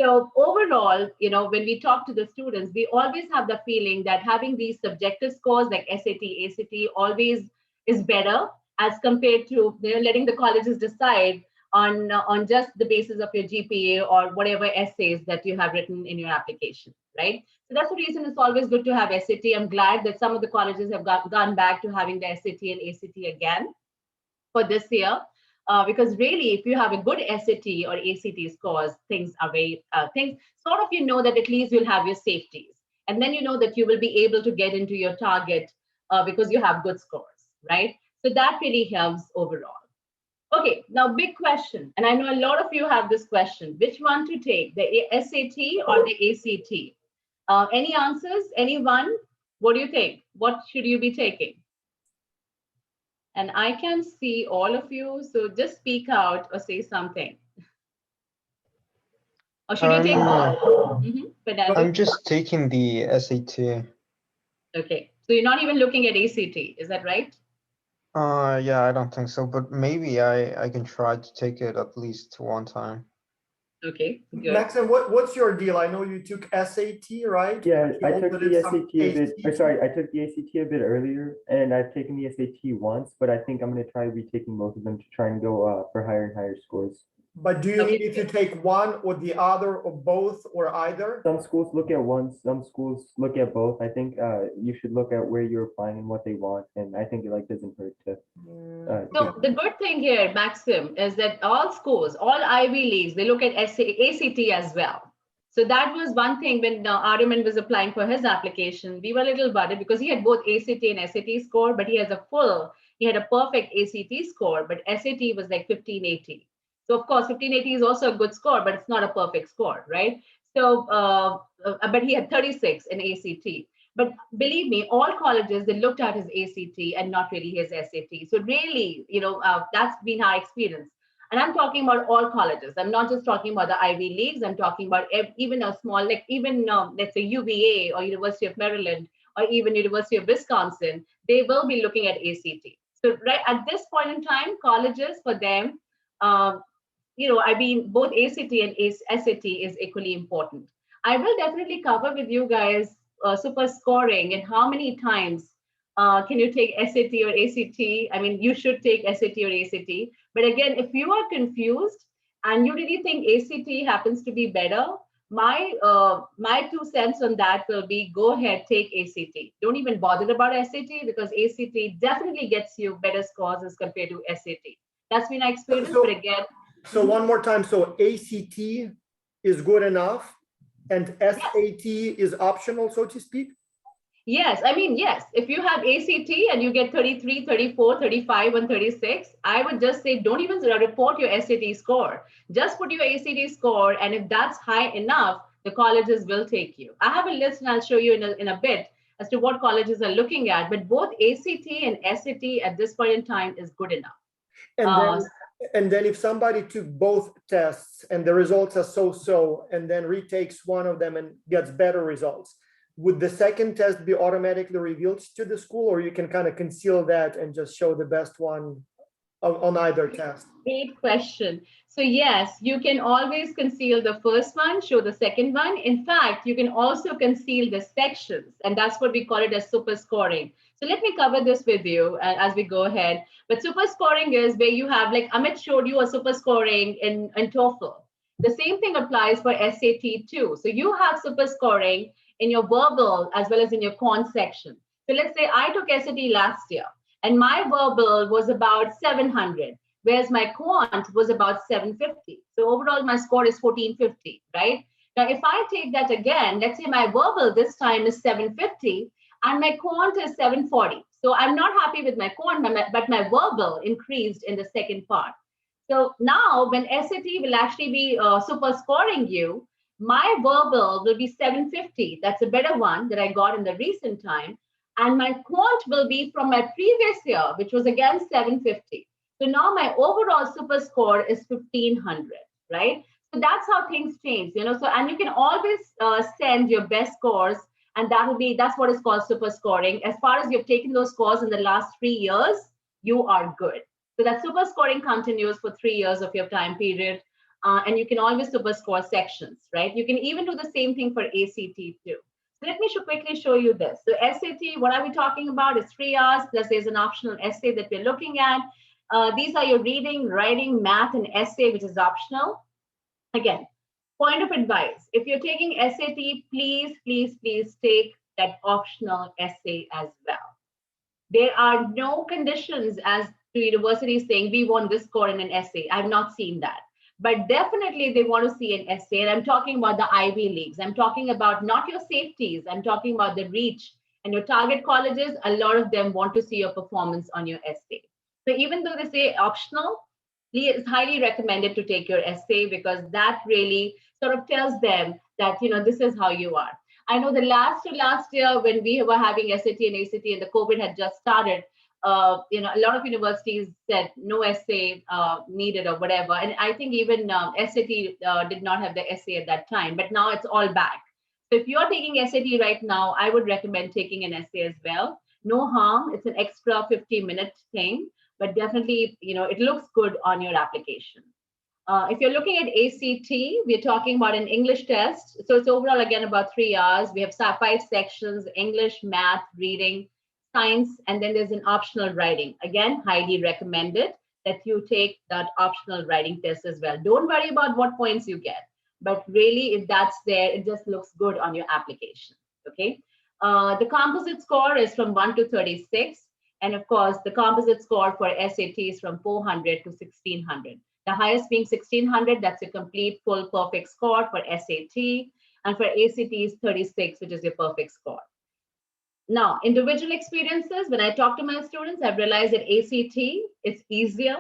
So overall, when we talk to the students, we always have the feeling that having these subjective scores like SAT, ACT always is better as compared to letting the colleges decide on just the basis of your GPA or whatever essays that you have written in your application, right? So that's the reason it's always good to have SAT. I'm glad that some of the colleges have gone back to having the SAT and ACT again for this year. Because really, if you have a good SAT or ACT scores, things are things sort of, that at least you'll have your safeties. And then you know that you will be able to get into your target because you have good scores, right? So that really helps overall. Okay, now big question. And I know a lot of you have this question. Which one to take, the SAT or the ACT? Any answers? Anyone? What do you think? What should you be taking? And I can see all of you, so just speak out or say something. Or should we take all? I'm just taking the SAT. Okay, so you're not even looking at ACT, is that right? Yeah, I don't think so, but maybe I can try to take it at least one time. Okay, good. Maxim, what's your deal? I know you took SAT, right? Yeah, You I also took the did some SAT a bit. ACT. Sorry, I took the ACT a bit earlier, and I've taken the SAT once, but I think I'm going to try retaking both of them to try and go for higher and higher scores. But do you need to take one or the other or both or either? Some schools look at one, some schools look at both. I think you should look at where you're applying and what they want, and I think it doesn't hurt to. So the good thing here, Maxim, is that all schools, all Ivy Leagues, they look at ACT as well. So that was one thing when Ariman was applying for his application. We were a little worried because he had both ACT and SAT score, but he had a perfect ACT score, but SAT was like 1580. So of course, 1580 is also a good score, but it's not a perfect score, right? So, but he had 36 in ACT. But believe me, all colleges, they looked at his ACT and not really his SAT. So really, that's been our experience. And I'm talking about all colleges. I'm not just talking about the Ivy Leagues. I'm talking about even a small, like even let's say UVA or University of Maryland or even University of Wisconsin, they will be looking at ACT. So right at this point in time, colleges for them, both ACT and SAT is equally important. I will definitely cover with you guys super scoring and how many times can you take SAT or ACT? I mean, you should take SAT or ACT. But again, if you are confused and you really think ACT happens to be better, my 2 cents on that will be go ahead, take ACT. Don't even bother about SAT because ACT definitely gets you better scores as compared to SAT. That's been my experience, but again. So one more time, so ACT is good enough and SAT is optional, so to speak? Yes, yes. If you have ACT and you get 33, 34, 35, and 36, I would just say don't even report your SAT score. Just put your ACT score, and if that's high enough, the colleges will take you. I have a list, and I'll show you in a bit as to what colleges are looking at, but both ACT and SAT at this point in time is good enough. And then if somebody took both tests and the results are so-so and then retakes one of them and gets better results, would the second test be automatically revealed to the school, or you can kind of conceal that and just show the best one on either test? Great question. So yes, you can always conceal the first one, show the second one. In fact, you can also conceal the sections, and that's what we call it as super scoring. So let me cover this with you as we go ahead. But super scoring is where you have, like Amit showed you a super scoring in TOEFL. The same thing applies for SAT too. So you have super scoring in your verbal as well as in your con section. So let's say I took SAT last year and my verbal was about 700. whereas my quant was about 750. So overall, my score is 1450, right? Now, if I take that again, let's say my verbal this time is 750 and my quant is 740. So I'm not happy with my quant, but my verbal increased in the second part. So now when SAT will actually be super scoring you, my verbal will be 750. That's a better one that I got in the recent time. And my quant will be from my previous year, which was again 750. So now my overall super score is 1500, right? So that's how things change, you know. So, and you can always send your best scores, and that's what is called super scoring. As far as you've taken those scores in the last 3 years, you are good. So that super scoring continues for 3 years of your time period. And you can always super score sections, right? You can even do the same thing for ACT too. So let me quickly show you this. So SAT, what are we talking about? It's 3 hours, plus there's an optional essay that we're looking at. These are your reading, writing, math, and essay, which is optional. Again, point of advice, if you're taking SAT, please, please, please take that optional essay as well. There are no conditions as to universities saying we want this score in an essay. I've not seen that. But definitely they want to see an essay. And I'm talking about the Ivy Leagues. I'm talking about not your safeties. I'm talking about the reach and your target colleges. A lot of them want to see your performance on your essay. So even though they say optional, it's highly recommended to take your essay, because that really sort of tells them that, you know, this is how you are. I know the last year when we were having SAT and ACT and the COVID had just started, you know, a lot of universities said no essay needed or whatever. And I think even SAT did not have the essay at that time, but now it's all back. So if you're taking SAT right now, I would recommend taking an essay as well. No harm. It's an extra 50-minute thing, but definitely, you know, it looks good on your application. If you're looking at ACT, we're talking about an English test. So it's overall, again, about 3 hours. We have 5 sections: English, math, reading, science, and then there's an optional writing. Again, highly recommended that you take that optional writing test as well. Don't worry about what points you get, but really, if that's there, it just looks good on your application, okay? The composite score is from 1 to 36. And of course, the composite score for SAT is from 400 to 1600. The highest being 1600, that's a complete, full, perfect score for SAT. And for ACT is 36, which is your perfect score. Now, individual experiences, when I talk to my students, I've realized that ACT is easier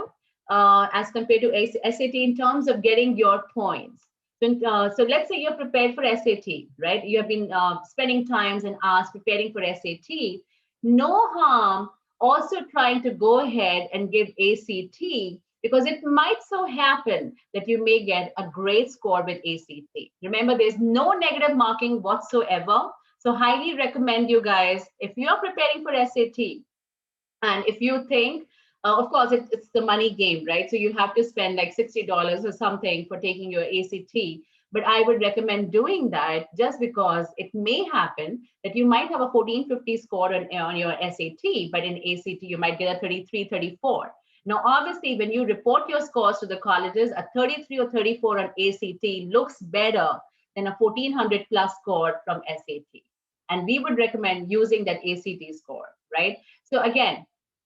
as compared to SAT in terms of getting your points. So let's say you're prepared for SAT, right? You have been spending times and hours preparing for SAT. No harm also trying to go ahead and give ACT, because it might so happen that you may get a great score with ACT. Remember, there's no negative marking whatsoever. So highly recommend you guys, if you're preparing for SAT, and if you think, of course, it's the money game, right? So you have to spend like $60 or something for taking your ACT. But I would recommend doing that just because it may happen that you might have a 1450 score on your SAT, but in ACT, you might get a 33, 34. Now, obviously, when you report your scores to the colleges, a 33 or 34 on ACT looks better than a 1400 plus score from SAT. And we would recommend using that ACT score, right? So again,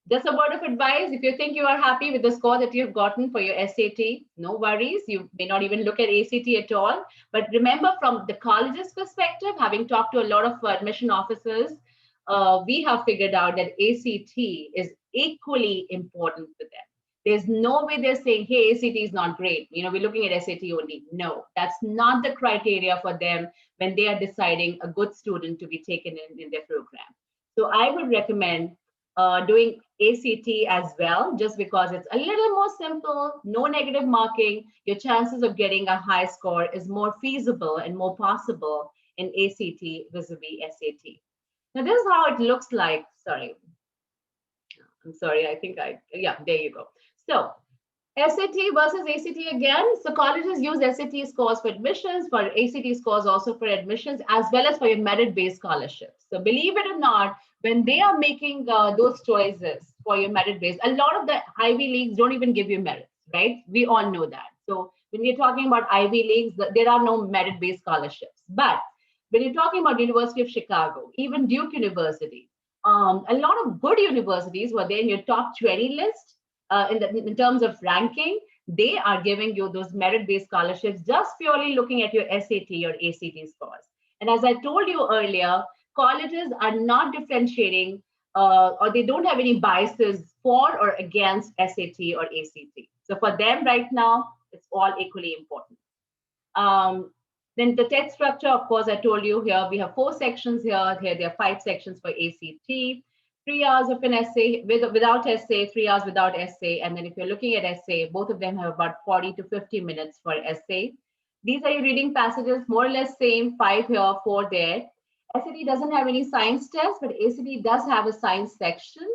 just a word of advice, if you think you are happy with the score that you've gotten for your SAT, no worries. You may not even look at ACT at all. But remember, from the college's perspective, having talked to a lot of admission officers, we have figured out that ACT is equally important to them. There's no way they're saying, hey, ACT is not great. You know, we're looking at SAT only. No, that's not the criteria for them when they are deciding a good student to be taken in their program. So I would recommend doing ACT as well, just because it's a little more simple, no negative marking. Your chances of getting a high score is more feasible and more possible in ACT vis-a-vis SAT. Now, this is how it looks like. Sorry. I'm sorry, yeah, there you go. So SAT versus ACT again. So colleges use SAT scores for admissions, for ACT scores also for admissions, as well as for your merit-based scholarships. So believe it or not, when they are making those choices for your merit-based, a lot of the Ivy Leagues don't even give you merits, right? We all know that. So when you're talking about Ivy Leagues, there are no merit-based scholarships. But when you're talking about University of Chicago, even Duke University, a lot of good universities were there in your top 20 list. in terms of ranking, they are giving you those merit-based scholarships just purely looking at your SAT or ACT scores. And as I told you earlier, colleges are not differentiating or they don't have any biases for or against SAT or ACT. So for them right now, it's all equally important. Then the text structure, of course, I told you here, we have 4 sections here. Here there are 5 sections for ACT, 3 hours of an essay without essay, 3 hours without essay. And then if you're looking at essay, both of them have about 40 to 50 minutes for essay. These are your reading passages, more or less same, 5 here, 4 there. SAT doesn't have any science test, but ACT does have a science section.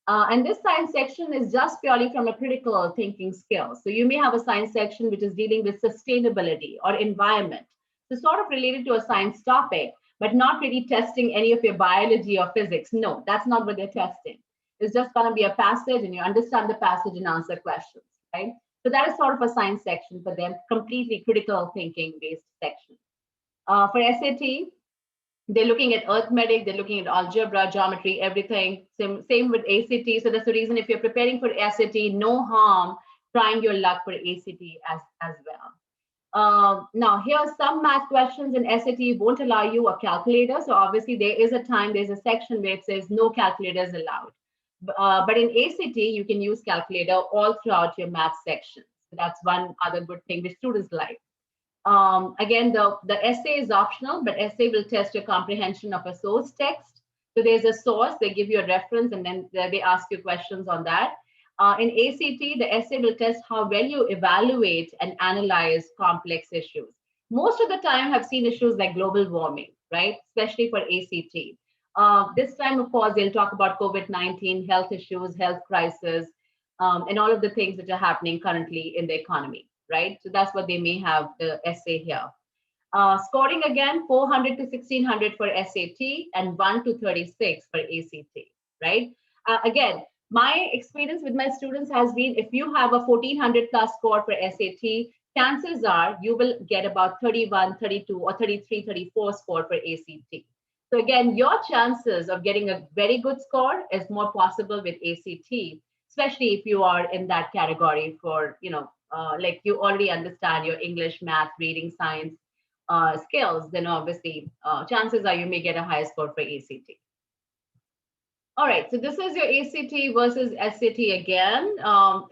And this science section is just purely from a critical thinking skill. So you may have a science section which is dealing with sustainability or environment. So sort of related to a science topic, but not really testing any of your biology or physics. No, that's not what they're testing. It's just going to be a passage and you understand the passage and answer questions, right? So that is sort of a science section for them, completely critical thinking based section. For SAT, they're looking at arithmetic, they're looking at algebra, geometry, everything. Same with ACT. So that's the reason if you're preparing for SAT, no harm trying your luck for ACT as well. Now, here are some math questions in SAT won't allow you a calculator. So obviously there is a time, there's a section where it says no calculators allowed. But in ACT, you can use calculator all throughout your math section. So that's one other good thing which students like. Again, the essay is optional, but essay will test your comprehension of a source text. So there's a source, they give you a reference, and then they ask you questions on that. In ACT, the essay will test how well you evaluate and analyze complex issues. Most of the time, I've seen issues like global warming, right? Especially for ACT. This time, of course, they'll talk about COVID-19, health issues, health crisis, and all of the things that are happening currently in the economy, right? So that's what they may have the essay here. Scoring again, 400 to 1600 for SAT and 1 to 36 for ACT, right? Again, my experience with my students has been if you have a 1400 plus score for SAT, chances are you will get about 31, 32 or 33, 34 score for ACT. So again, your chances of getting a very good score is more possible with ACT, especially if you are in that category for, like you already understand your English, math, reading, science skills, then obviously chances are you may get a high score for ACT. All right, so this is your ACT versus SAT again.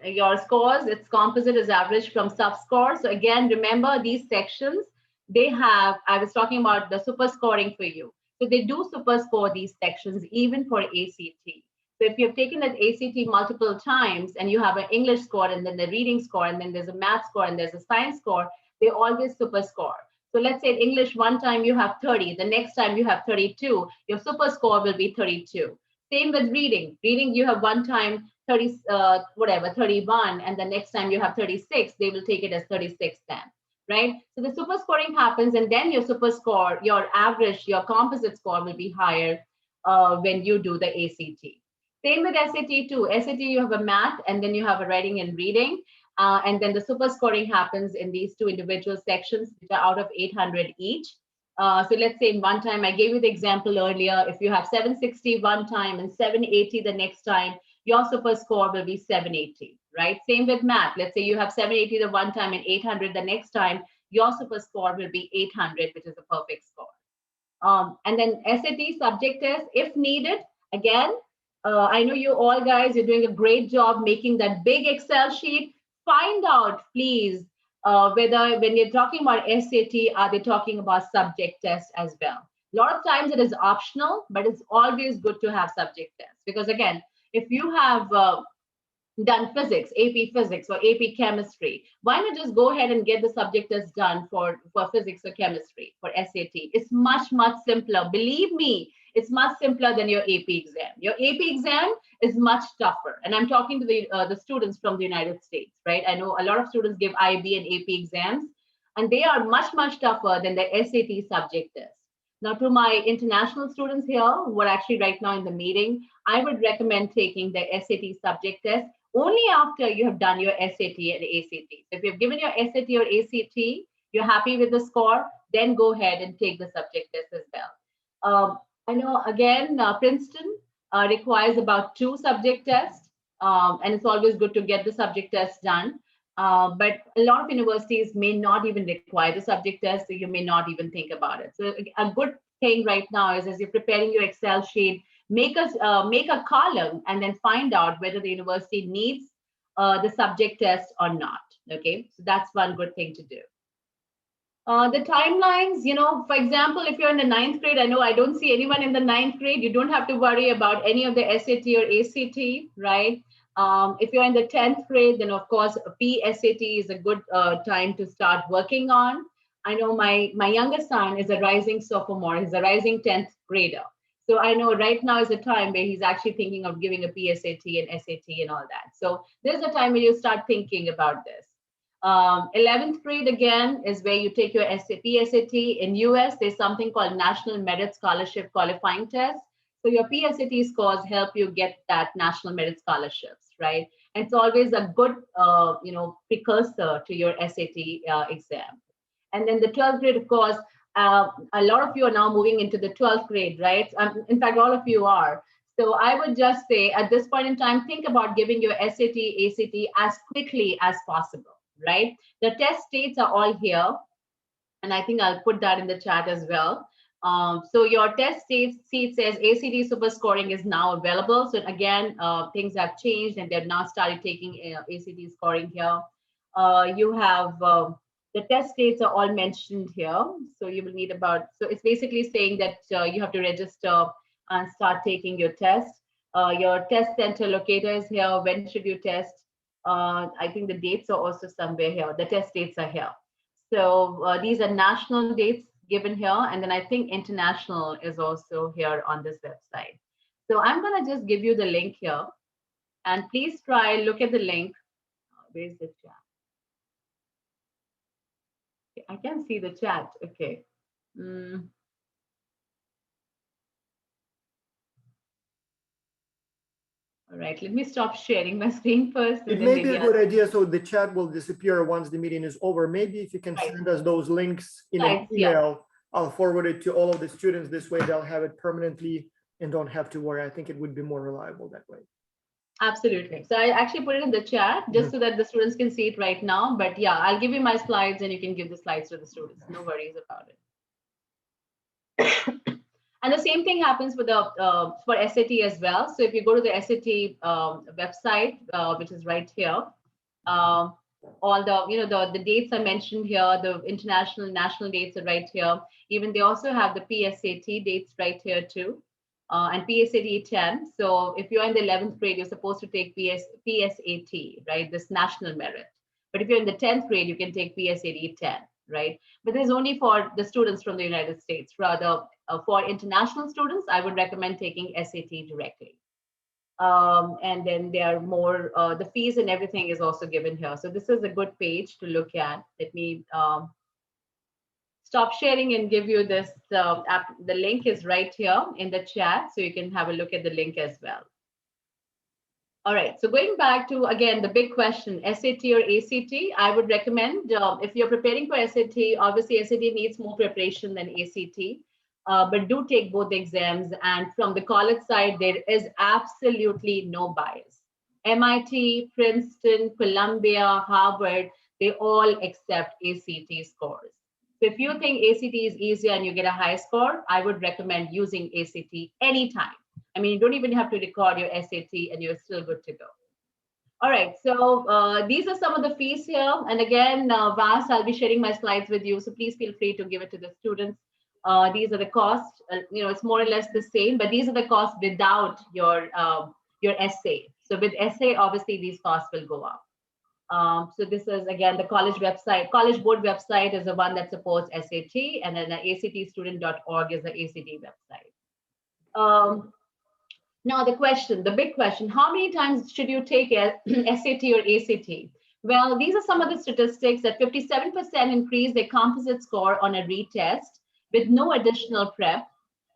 Your scores, its composite is averaged from sub-score. So again, remember these sections, they have, I was talking about the super scoring for you. So they do super score these sections even for ACT. So if you've taken that ACT multiple times and you have an English score and then the reading score and then there's a math score and there's a science score, they always super score. So let's say in English, one time you have 30, the next time you have 32, your super score will be 32. Same with reading. Reading, you have one time 30, 31, and the next time you have 36, they will take it as 36 then, right? So the super scoring happens, and then your super score, your average, your composite score will be higher when you do the ACT. Same with SAT too. SAT, you have a math, and then you have a writing and reading, and then the super scoring happens in these two individual sections, which are out of 800 each. So let's say in one time, I gave you the example earlier, if you have 760 one time and 780 the next time, your super score will be 780, right? Same with math. Let's say you have 780 the one time and 800 the next time, your super score will be 800, which is a perfect score. And then SAT subject test, if needed, again, I know you all guys, you're doing a great job making that big Excel sheet. Find out, please, whether when you're talking about SAT, are they talking about subject tests as well? A lot of times it is optional, but it's always good to have subject tests because again, if you have done physics, AP physics or AP chemistry, why not just go ahead and get the subject test done for physics or chemistry for SAT? It's much, much simpler. Believe me, it's much simpler than your AP exam. Your AP exam is much tougher. And I'm talking to the students from the United States, right? I know a lot of students give IB and AP exams, and they are much, much tougher than the SAT subject test. Now, to my international students here, who are actually right now in the meeting, I would recommend taking the SAT subject test only after you have done your SAT and ACT. So if you've given your SAT or ACT, you're happy with the score, then go ahead and take the subject test as well. I know, again, Princeton requires about 2 subject tests. And it's always good to get the subject test done. But a lot of universities may not even require the subject test, so you may not even think about it. So a good thing right now is, as you're preparing your Excel sheet, make a column and then find out whether the university needs the subject test or not. Okay, so that's one good thing to do. The timelines, for example, if you're in the 9th grade, I know I don't see anyone in the 9th grade. You don't have to worry about any of the SAT or ACT, right? If you're in the 10th grade, then of course, PSAT is a good time to start working on. I know my youngest son is a rising sophomore. He's a rising 10th grader. So I know right now is a time where he's actually thinking of giving a PSAT and SAT and all that. So there's a time when you start thinking about this. 11th grade again is where you take your PSAT. In US, there's something called National Merit Scholarship Qualifying Test. So your PSAT scores help you get that National Merit Scholarships, right? And it's always a good, precursor to your SAT exam. And then the 12th grade, of course, a lot of you are now moving into the 12th grade, right? In fact, all of you are. So I would just say at this point in time, think about giving your SAT, ACT as quickly as possible, right? The test dates are all here. And I think I'll put that in the chat as well. So your test sheet says ACT super scoring is now available. So again, things have changed and they've now started taking ACT scoring here. You have the test dates are all mentioned here. So you will need so it's basically saying that you have to register and start taking your test. Your test center locator is here. When should you test? I think the dates are also somewhere here. The test dates are here. So these are national dates given here. And then I think international is also here on this website. So I'm going to just give you the link here. And please look at the link. Where's the chat? I can see the chat. Okay. All right, let me stop sharing my screen first. It may be a good idea, so the chat will disappear once the meeting is over. Maybe if you can send us those links in an email, I'll forward it to all of the students. This way they'll have it permanently and don't have to worry. I think it would be more reliable that way. Absolutely. So I actually put it in the chat just so that the students can see it right now. But yeah, I'll give you my slides and you can give the slides to the students. No worries about it. And the same thing happens with for SAT as well. So if you go to the SAT website, which is right here, all the dates are mentioned here. The international, national dates are right here. Even they also have the PSAT dates right here too, and PSAT 10. So if you're in the 11th grade, you're supposed to take PSAT, right? This national merit. But if you're in the 10th grade, you can take PSAT 10. Right? But there's only for the students from the United States. Rather, for international students, I would recommend taking SAT directly. And then there are more, the fees and everything is also given here. So this is a good page to look at. Let me stop sharing and give you this. The link is right here in the chat, so you can have a look at the link as well. All right, so going back to, again, the big question, SAT or ACT, I would recommend if you're preparing for SAT, obviously SAT needs more preparation than ACT, but do take both exams. And from the college side, there is absolutely no bias. MIT, Princeton, Columbia, Harvard, they all accept ACT scores. So if you think ACT is easier and you get a high score, I would recommend using ACT anytime. I mean, you don't even have to record your SAT and you're still good to go. All right, so these are some of the fees here. And again, Vas, I'll be sharing my slides with you. So please feel free to give it to the students. These are the costs. It's more or less the same, but these are the costs without your essay. So with essay, obviously, these costs will go up. So this is, again, the college website. College board website is the one that supports SAT, and then the actstudent.org is the ACT website. Now the big question, how many times should you take SAT or ACT? Well, these are some of the statistics that 57% increased their composite score on a retest with no additional prep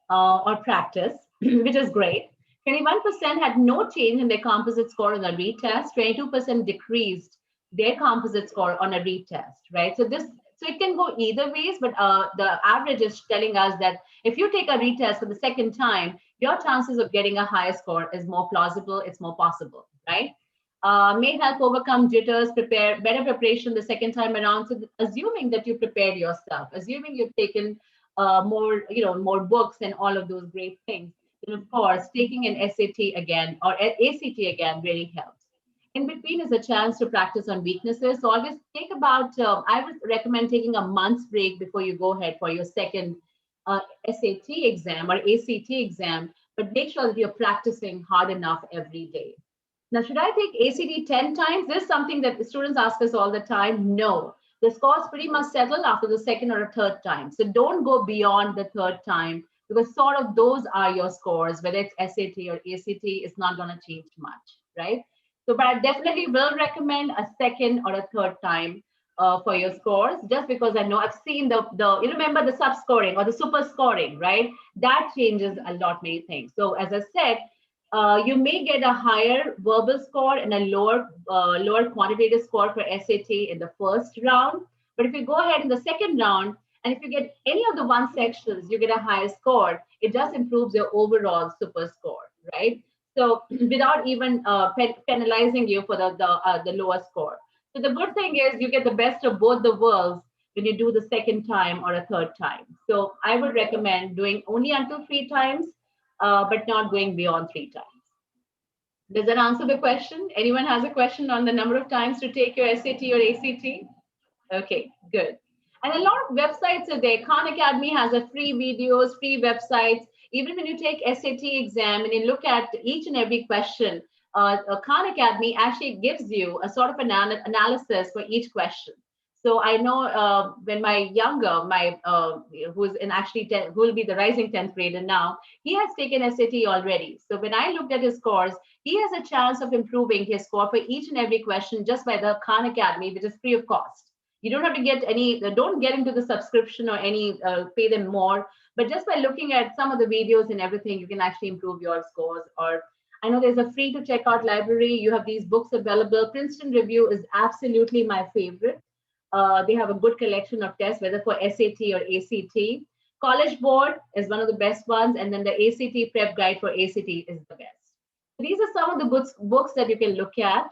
or practice, which is great. 21% had no change in their composite score on a retest. 22% decreased their composite score on a retest, right? So it can go either ways, but the average is telling us that if you take a retest for the second time, your chances of getting a higher score is more plausible, it's more possible, right? May help overcome jitters, prepare better preparation the second time around. So assuming that you prepared yourself, assuming you've taken more, more books and all of those great things, then of course, taking an SAT again or ACT again really helps. In between is a chance to practice on weaknesses. So always take about, I would recommend taking a month's break before you go ahead for your second SAT exam or ACT exam, but make sure that you're practicing hard enough every day. Now, should I take ACT 10 times? This is something that students ask us all the time. No, the scores pretty much settle after the second or a third time. So don't go beyond the third time, because sort of those are your scores, whether it's SAT or ACT, it's not going to change much, right? So, but I definitely will recommend a second or a third time for your scores, just because I know I've seen the you remember the sub scoring or the super scoring, right? That changes a lot many things. So as I said, you may get a higher verbal score and a lower quantitative score for SAT in the first round. But if you go ahead in the second round, and if you get any of the one sections, you get a higher score, it just improves your overall super score, right? So without even penalizing you for the lower score. So the good thing is you get the best of both the worlds when you do the second time or a third time. So I would recommend doing only until 3 times, but not going beyond 3 times. Does that answer the question? Anyone has a question on the number of times to take your SAT or ACT? Okay, good. And a lot of websites are there. Khan Academy has a free videos, free websites. Even when you take SAT exam and you look at each and every question, Khan Academy actually gives you a sort of analysis for each question. So I know when my younger, who's in actually who will be the rising 10th grader now, he has taken SAT already. So when I looked at his scores, he has a chance of improving his score for each and every question just by the Khan Academy, which is free of cost. You don't have to get any, don't get into the subscription or any, pay them more. But just by looking at some of the videos and everything, you can actually improve your scores. Or I know there's a free to check out library. You have these books available. Princeton Review is absolutely my favorite. They have a good collection of tests, whether for SAT or ACT. College Board is one of the best ones. And then the ACT Prep Guide for ACT is the best. These are some of the good books that you can look at.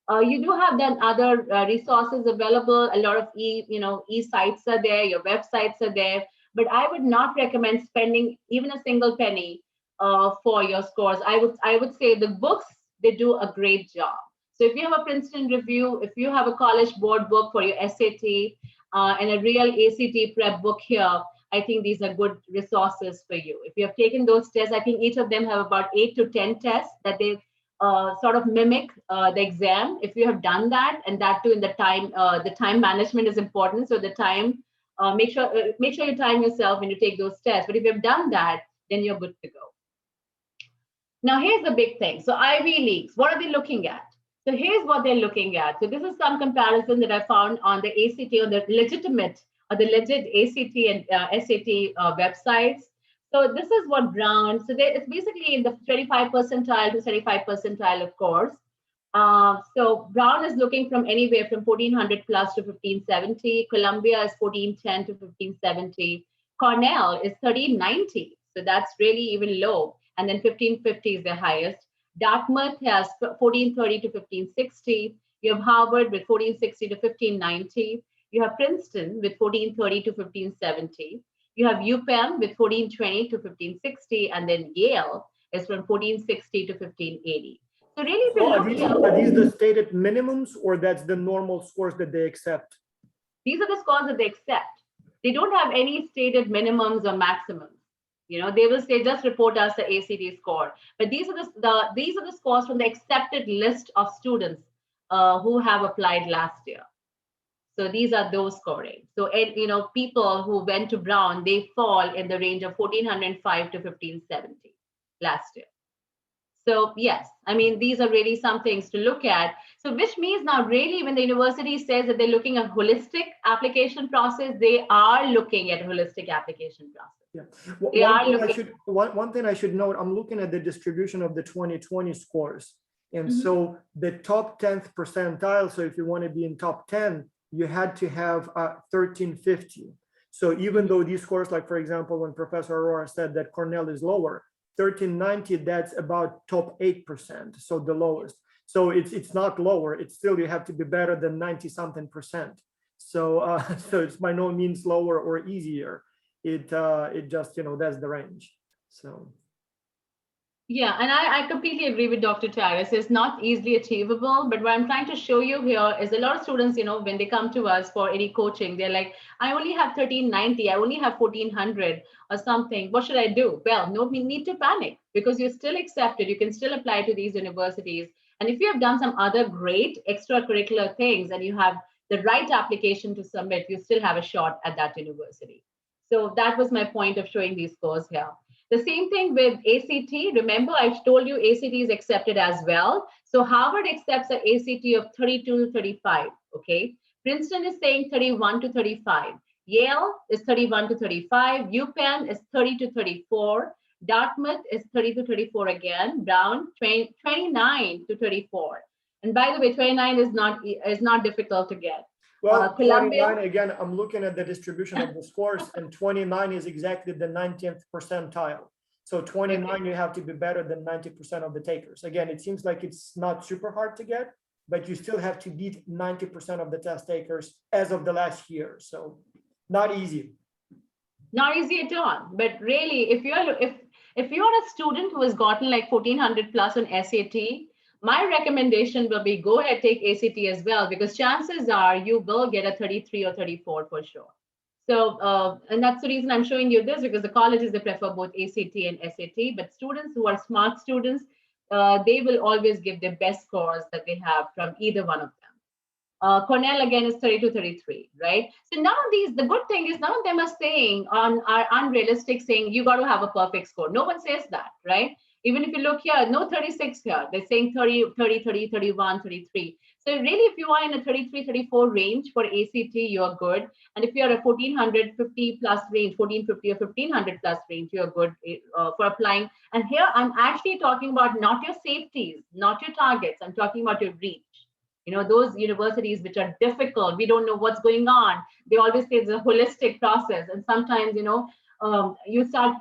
You do have then other resources available. A lot of e-sites are there, your websites are there, but I would not recommend spending even a single penny for your scores. I would say the books, they do a great job. So if you have a Princeton Review, if you have a College Board book for your SAT and a real ACT prep book here, I think these are good resources for you. If you have taken those tests, I think each of them have about 8 to 10 tests that they sort of mimic the exam. If you have done that, and that too in the time management is important. So the time, make sure you time yourself when you take those tests. But if you've done that, then you're good to go. Now here's the big thing. So Ivy Leagues, what are they looking at? So here's what they're looking at. So this is some comparison that I found on the ACT, on the legitimate or the legit ACT and SAT websites. So this is what Brown, so it's basically in the 25 percentile to 35 percentile, of course. So Brown is looking from anywhere from 1400 plus to 1570. Columbia is 1410 to 1570. Cornell is 1390. So that's really even low. And then 1550 is the highest. Dartmouth has 1430 to 1560. You have Harvard with 1460 to 1590. You have Princeton with 1430 to 1570. You have UPenn with 1420 to 1560, and then Yale is from 1460 to 1580. So really, are these the stated minimums, or that's the normal scores that they accept? These are the scores that they accept. They don't have any stated minimums or maximums. You know, they will say just report us the ACT score. But these are the scores from the accepted list of students who have applied last year. So these are those scoring. So, people who went to Brown, they fall in the range of 1405 to 1570 last year. So yes, I mean, these are really some things to look at. So which means now really when the university says that they're looking at holistic application process, they are looking at holistic application process. Yeah. One thing I should note, I'm looking at the distribution of the 2020 scores. And so the top 10th percentile, so if you want to be in top 10, you had to have 1350. So even though these scores, like for example, when Professor Aurora said that Cornell is lower, 1390, that's about top 8%, so the lowest. So it's not lower. It's still, you have to be better than 90 something percent. So so it's by no means lower or easier. It just, that's the range. So. Yeah, and I completely agree with Dr. Taris. It's not easily achievable, but what I'm trying to show you here is a lot of students, when they come to us for any coaching, they're like, I only have 1390, I only have 1400 or something. What should I do? Well, no need to panic, because you're still accepted. You can still apply to these universities. And if you have done some other great extracurricular things and you have the right application to submit, you still have a shot at that university. So that was my point of showing these scores here. The same thing with ACT. Remember, I've told you ACT is accepted as well. So Harvard accepts an ACT of 32 to 35. Okay. Princeton is saying 31 to 35. Yale is 31 to 35. UPenn is 30 to 34. Dartmouth is 30 to 34 again. Brown 29 to 34. And by the way, 29 is not difficult to get. Well, Columbia, 29, again, I'm looking at the distribution of the scores, and 29 is exactly the 90th percentile. So 29, okay, you have to be better than 90% of the takers. Again, it seems like it's not super hard to get, but you still have to beat 90% of the test takers as of the last year. So not easy. Not easy at all. But really, if you're a student who has gotten like 1400 plus on SAT, my recommendation will be go ahead, take ACT as well, because chances are you will get a 33 or 34 for sure. So, and that's the reason I'm showing you this, because the colleges, they prefer both ACT and SAT, but students who are smart students, they will always give their best scores that they have from either one of them. Cornell again is 30 to 33, right? So none of these, the good thing is none of them are saying are unrealistic, saying you got to have a perfect score. No one says that, right? Even if you look here, no 36 here. They're saying 30, 30, 30, 31, 33. So really, if you are in a 33, 34 range for ACT, you're good. And if you're a 1450 plus range, 1450 or 1500 plus range, you're good for applying. And here I'm actually talking about not your safeties, not your targets. I'm talking about your reach. Those universities which are difficult, we don't know what's going on. They always say it's a holistic process. And sometimes, you start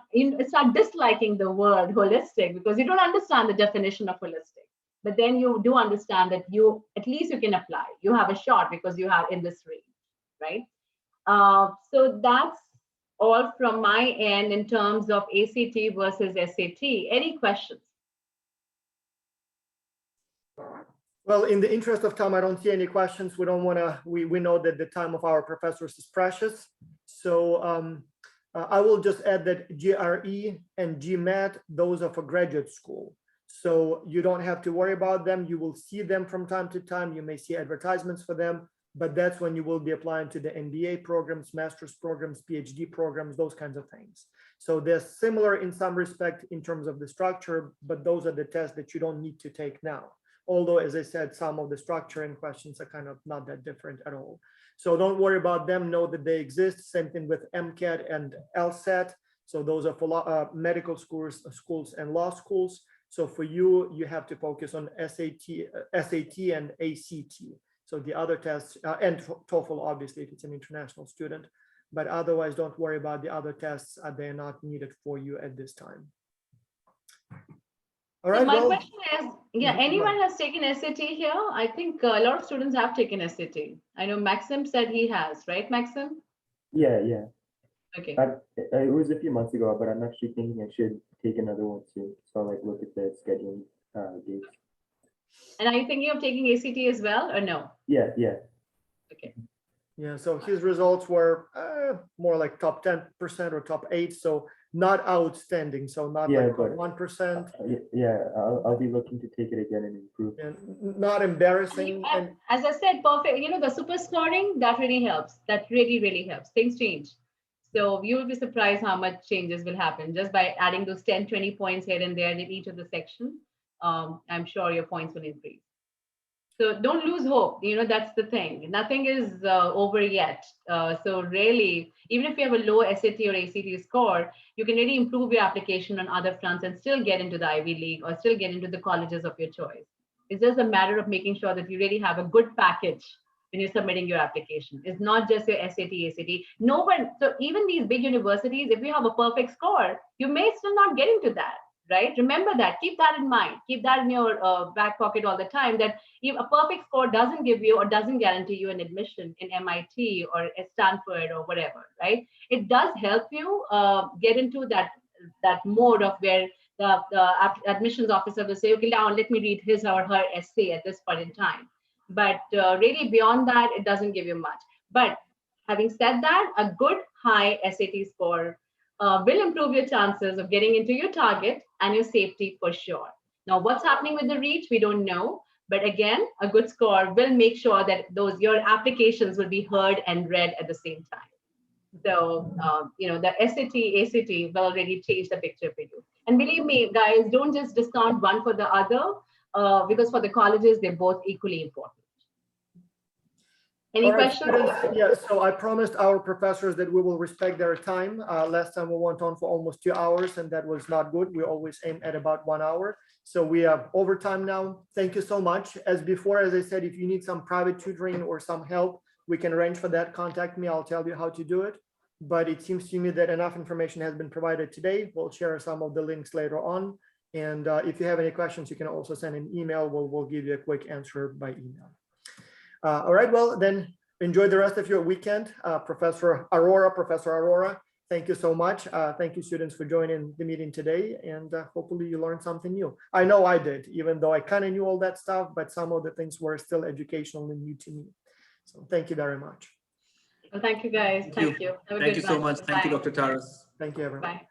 disliking the word holistic because you don't understand the definition of holistic. But then you do understand that at least you can apply. You have a shot because you have in this range, right? So that's all from my end in terms of ACT versus SAT. Any questions? Well, in the interest of time, I don't see any questions. We don't want to, we know that the time of our professors is precious. So I will just add that GRE and GMAT, those are for graduate school. So you don't have to worry about them. You will see them from time to time. You may see advertisements for them, but that's when you will be applying to the MBA programs, master's programs, PhD programs, those kinds of things. So they're similar in some respect in terms of the structure, but those are the tests that you don't need to take now. Although, as I said, some of the structure and questions are kind of not that different at all. So don't worry about them, know that they exist. Same thing with MCAT and LSAT. So those are for medical schools and law schools. So for you, you have to focus on SAT and ACT. So the other tests, and TOEFL, obviously, if it's an international student, but otherwise don't worry about the other tests. They're not needed for you at this time. All right, so my question is, anyone has taken SAT here? I think a lot of students have taken SAT. I know Maxim said he has, right, Maxim? Yeah. Okay. It was a few months ago, but I'm actually thinking I should take another one soon. So I'll look at the scheduling dates. And are you thinking of taking ACT as well, or no? Yeah. Okay. Yeah, so his results were more like top 10% or top 8, so not outstanding, so not like 1%. Yeah, I'll be looking to take it again and improve. And not embarrassing. And as I said, perfect. The super scoring, that really helps. That really helps. Things change. So you will be surprised how much changes will happen just by adding those 10, 20 points here and there in each of the section. I'm sure your points will increase. So don't lose hope. That's the thing. Nothing is over yet. So really, even if you have a low SAT or ACT score, you can really improve your application on other fronts and still get into the Ivy League or still get into the colleges of your choice. It's just a matter of making sure that you really have a good package when you're submitting your application. It's not just your SAT, ACT. So even these big universities, if you have a perfect score, you may still not get into that. right? Remember that, keep that in mind, keep that in your back pocket all the time, that if a perfect score doesn't give you or doesn't guarantee you an admission in MIT or at Stanford or whatever, right? It does help you get into that mode of where the admissions officer will say, okay, now let me read his or her essay at this point in time. But really beyond that, it doesn't give you much. But having said that, a good high SAT score will improve your chances of getting into your target and your safety for sure. Now, what's happening with the reach, we don't know. But again, a good score will make sure that your applications will be heard and read at the same time. So, the SAT, ACT will already change the picture for you. And believe me, guys, don't just discount one for the other, because for the colleges, they're both equally important. Any questions? Yeah, so I promised our professors that we will respect their time. Last time we went on for almost 2 hours, and that was not good. We always aim at about 1 hour. So we have overtime now. Thank you so much. As before, as I said, if you need some private tutoring or some help, we can arrange for that. Contact me. I'll tell you how to do it. But it seems to me that enough information has been provided today. We'll share some of the links later on. And if you have any questions, you can also send an email. We'll give you a quick answer by email. All right, well, then enjoy the rest of your weekend. Professor Aurora, thank you so much. Thank you, students, for joining the meeting today. And hopefully you learned something new. I know I did, even though I kind of knew all that stuff, but some of the things were still educationally new to me. So thank you very much. Well, thank you, guys. Thank you. Have a Thank good you so one. much. Thank you, Bye. Dr. Taras. Thank you, everyone. Bye.